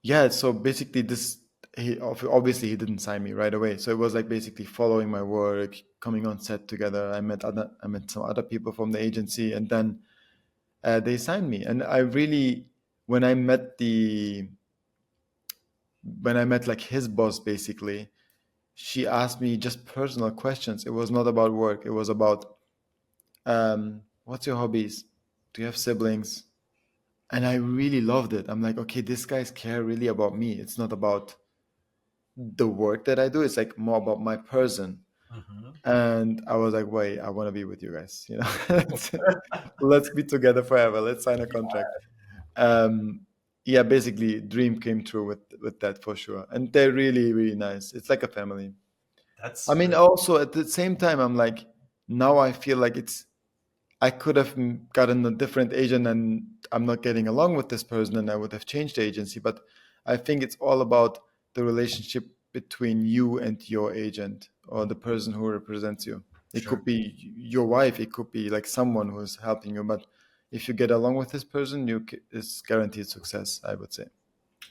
yeah, so basically this, obviously he didn't sign me right away. So it was like basically following my work, coming on set together. I met some other people from the agency, and then they signed me. And I really, when I met the, when I met like his boss, basically, she asked me just personal questions. It was not about work. It was about, what's your hobbies? Do you have siblings? And I really loved it. I'm like, okay, these guys care really about me. It's not about the work that I do. It's like more about my person. Hmm. And I was like, wait, I want to be with you guys. Let's be together forever. Let's sign a contract. Um, yeah, basically, dream came true with that for sure. And they're really, really nice. It's like a family. I That's mean, really also at the same time, I'm like, now I feel like I could have gotten a different agent and I'm not getting along with this person and I would have changed the agency. But I think it's all about the relationship between you and your agent or the person who represents you. It sure. could be your wife, it could be like someone who's helping you. But if you get along with this person, it's guaranteed success, I would say.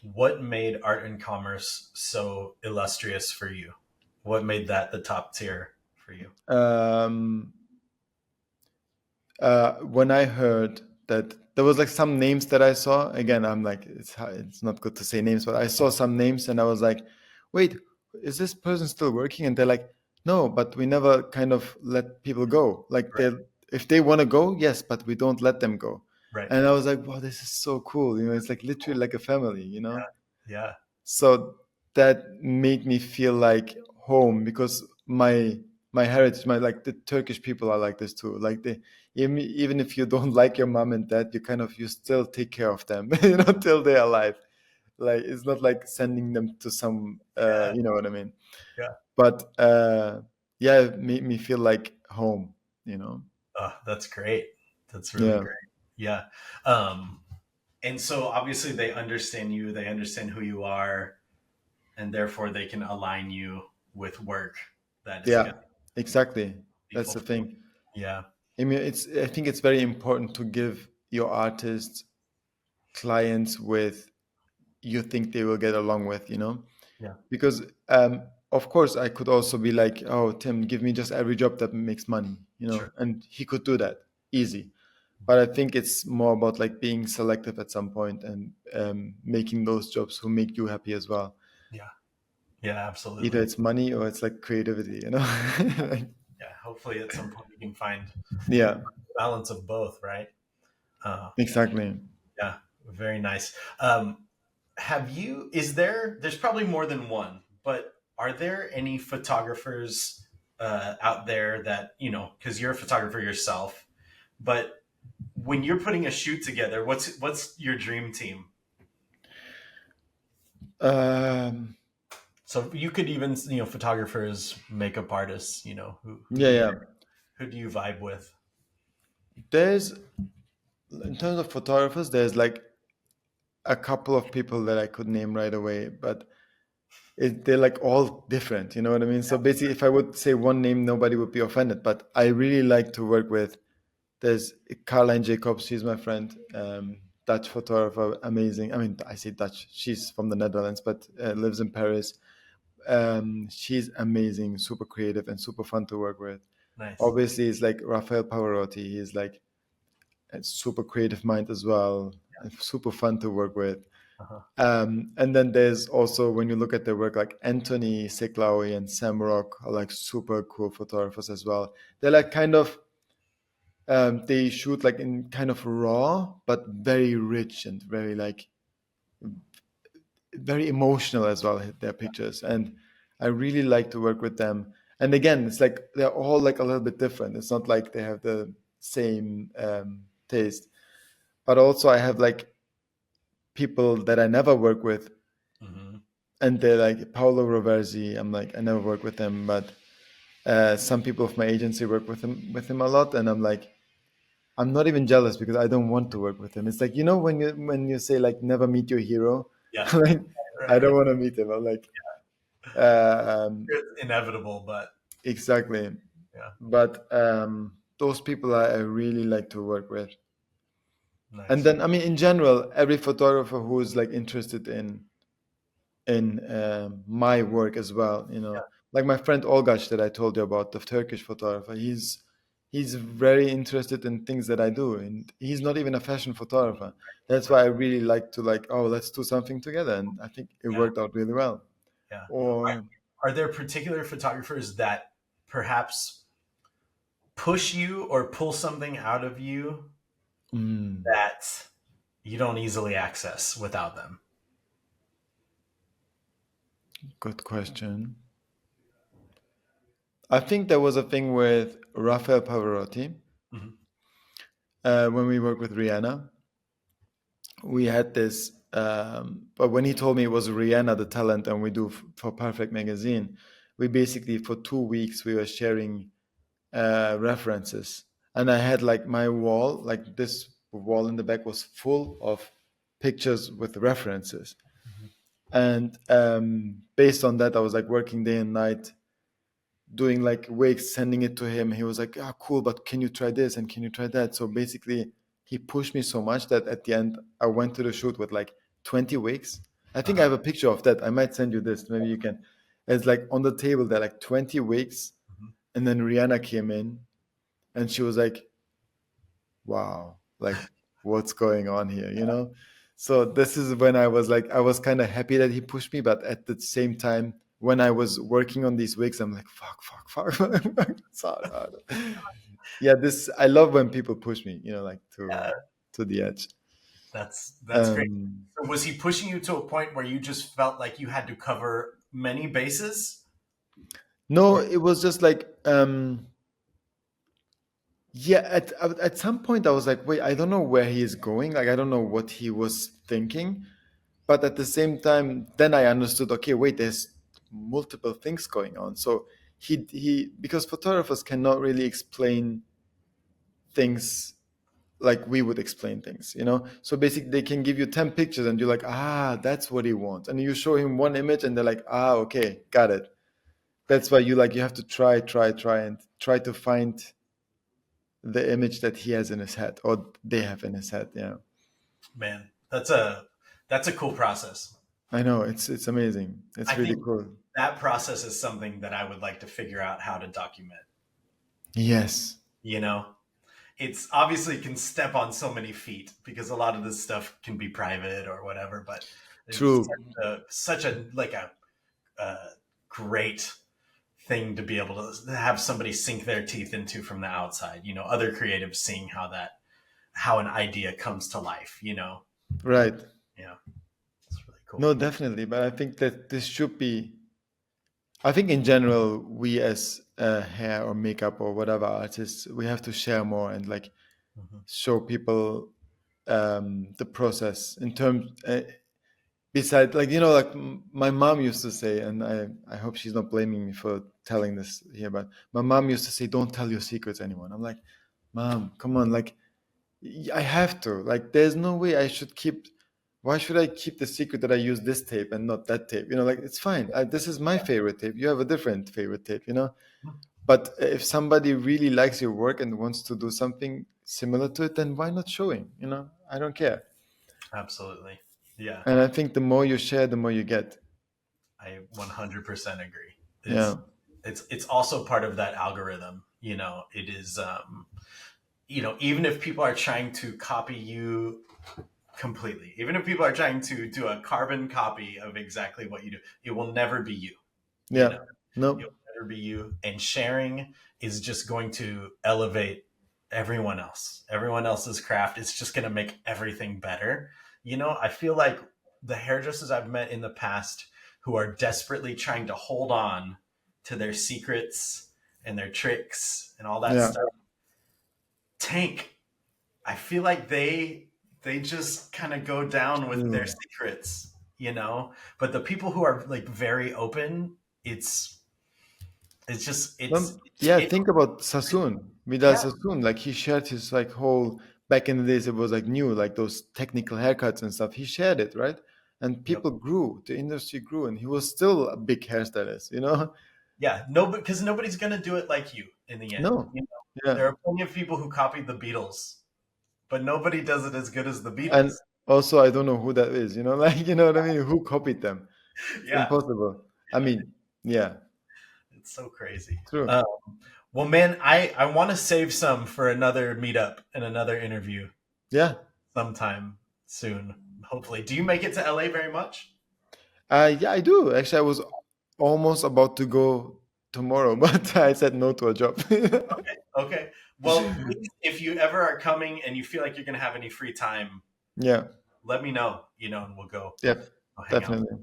What made art and commerce so illustrious for you? What made that the top tier for you? Um, when I heard that there was like some names that I saw, again, I'm like, it's not good to say names, but I saw some names and I was like, wait, is this person still working? And they're like, no, but we never kind of let people go. Like Right. if they want to go, yes, but we don't let them go. Right. And I was like, wow, this is so cool. It's like literally like a family. Yeah. So that made me feel like home because my heritage, my like the Turkish people are like this too. Like they even if you don't like your mom and dad, you still take care of them, till they're alive. Like it's not like sending them to some, Yeah. you know what I mean. Yeah. But yeah, it made me feel like home. Oh, that's great. That's really Yeah, great. Yeah. Um, and so obviously they understand you, they understand who you are, and therefore they can align you with work that is going yeah, to exactly. be That's the fulfilled. thing. Yeah. I mean, I think it's very important to give your artists clients with you think they will get along with. Yeah. Because of course I could also be like, oh, Tim, give me just every job that makes money, Sure. and he could do that easy. But I think it's more about like being selective at some point and making those jobs who make you happy as well. Yeah. Yeah, Either absolutely. it's money or it's like creativity. Like, Yeah. Hopefully at some point you can find yeah, balance of both, right? Uh, exactly. yeah. Very nice. Have you, there's probably more than one, but are there any photographers out there that, because you're a photographer yourself, but when you're putting a shoot together, what's your dream team? um, So you could even, photographers, makeup artists, yeah, yeah. who do you vibe with? There's In terms of photographers, there's like a couple of people that I could name right away, but they're like all different. You know what I mean? So basically, if I would say one name, nobody would be offended. But I really like to work with. There's Caroline Jacobs. She's my friend. Dutch photographer, amazing. I mean, I say Dutch. She's from the Netherlands, but lives in Paris. She's amazing, super creative, and super fun to work with. Nice. Obviously, it's like Rafael Pavarotti. He's like a super creative mind as well, and super fun to work with. Uh-huh. And then there's also, when you look at their work, like Anthony Seklawi and Sam Rock are like super cool photographers as well. They're like kind of, they shoot like in kind of raw, but very rich and very like, very emotional as well, their pictures. And I really like to work with them. And again, it's like they're all like a little bit different. It's not like they have the same taste. But also, I have like people that I never work with, Hmm. and they're like Paolo Roversi. I'm like, I never work with him, but some people of my agency work with him a lot, and I'm like, I'm not even jealous because I don't want to work with him. It's like, you know, when you say like never meet your hero, Yeah. like I Right. don't want to meet him. I'm like, It's inevitable, but exactly. yeah, But those people I really like to work with. And nice. then, I mean, in general, every photographer who's like interested in my work as well, you know, like my friend Olgaç that I told you about, the Turkish photographer. He's very interested in things that I do, and he's not even a fashion photographer. That's why I really like to like, oh, let's do something together, and I think it Yeah, worked out really well. yeah. Or Are there particular photographers that perhaps push you or pull something out of you mm, that you don't easily access without them? good question. I think there was a thing with Rafael Pavarotti Hmm. when we worked with Rihanna. We had this, but when he told me it was Rihanna the talent, and we do for Perfect Magazine, we basically for 2 weeks we were sharing references, and I had like my wall, like this wall in the back was full of pictures with references, Hmm. and based on that, I was like working day and night doing like wigs, sending it to him. He was like, "Ah, cool, but can you try this and can you try that?" So basically, he pushed me so much that at the end, I went to the shoot with like 20 wigs. I think I Uh-huh. have a picture of that. I might send you this. Maybe you can. It's like on the table there, like 20 wigs, Hmm. and then Rihanna came in, and she was like, "Wow, like what's going on here?" You know. So this is when I was like, I was kind of happy that he pushed me, but at the same time, when I was working on these wigs, I'm like, fuck, fuck. It's hard. Yeah, this I love when people push me, you know, like Yeah, to the edge. that's great. Um, So was he pushing you to a point where you just felt like you had to cover many bases? no, Or it was just like, yeah, at some point I was like, wait, I don't know where he is going. Like, I don't know what he was thinking. But at the same time, then I understood, okay, wait, there's multiple things going on. So he because photographers cannot really explain things like we would explain things, you know. So basically they can give you 10 pictures and you're like, ah, that's what he wants. And you show him one image and they're like, ah, okay, got it. That's why you have to try and try to find the image that he has in his head or they have in his head. Yeah. man, that's a cool process. I know, it's amazing. I It's really think cool. that process is something that I would like to figure out how to document. Yes. You know, it's obviously can step on so many feet because a lot of this stuff can be private or whatever, but it's True. such a like a great thing to be able to have somebody sink their teeth into from the outside. You know, other creatives seeing how an idea comes to life. You know, Right. yeah, it's really cool. No, definitely. But I think that this should be, I think in general, we as hair or makeup or whatever artists, we have to share more and like Hmm. show people the process in terms, besides, like, you know, like my mom used to say, and I hope she's not blaming me for telling this here, but my mom used to say, don't tell your secrets to anyone. I'm like, Mom, come on, like, I have to. Like, there's no way I should keep. Why should I keep the secret that I use this tape and not that tape? You know, like it's fine. This is my favorite tape. You have a different favorite tape. You know, but if somebody really likes your work and wants to do something similar to it, then why not show him? You know, I don't care. Absolutely, yeah. And I think the more you share, the more you get. I 100% agree. Yeah, Is it's also part of that algorithm. You know, it is. You know, even if people are trying to copy you completely, even if people are trying to do a carbon copy of exactly what you do, it will never be you. You know, yeah. No, it will never be you. And sharing is just going to elevate everyone else's craft. It's just going to make everything better. You know, I feel like the hairdressers I've met in the past who are desperately trying to hold on to their secrets and their tricks and all that Yeah. stuff. Tank, I feel like they just kind of go down with their Mm. secrets, you know. But the people who are like very open, it's just Yeah, it think about Sassoon. Vidal yeah, Sassoon, like he shared his like whole back in the days it was like new, like those technical haircuts and stuff. He shared it, right? And yep. people grew, the industry grew, and he was still a big hairstylist, you know? Yeah, no, because nobody's gonna do it like you in the end. No. You know, Yeah. there are plenty of people who copied the Beatles, but nobody does it as good as the And Beatles. also I don't know who that is, you know, like you know what I mean? Who copied them? It's Yeah, impossible. I mean, yeah, it's so crazy. true. Uh, well, man, I want to save some for another meetup and another interview Yeah. sometime soon. Hopefully, do you make it to LA very much? Yeah, I do. Actually, I was almost about to go tomorrow, but I said no to a job. Okay, okay. Well, please, if you ever are coming and you feel like you're gonna have any free time, Yeah. let me know. You know, and we'll Yeah, I'll hang out. definitely.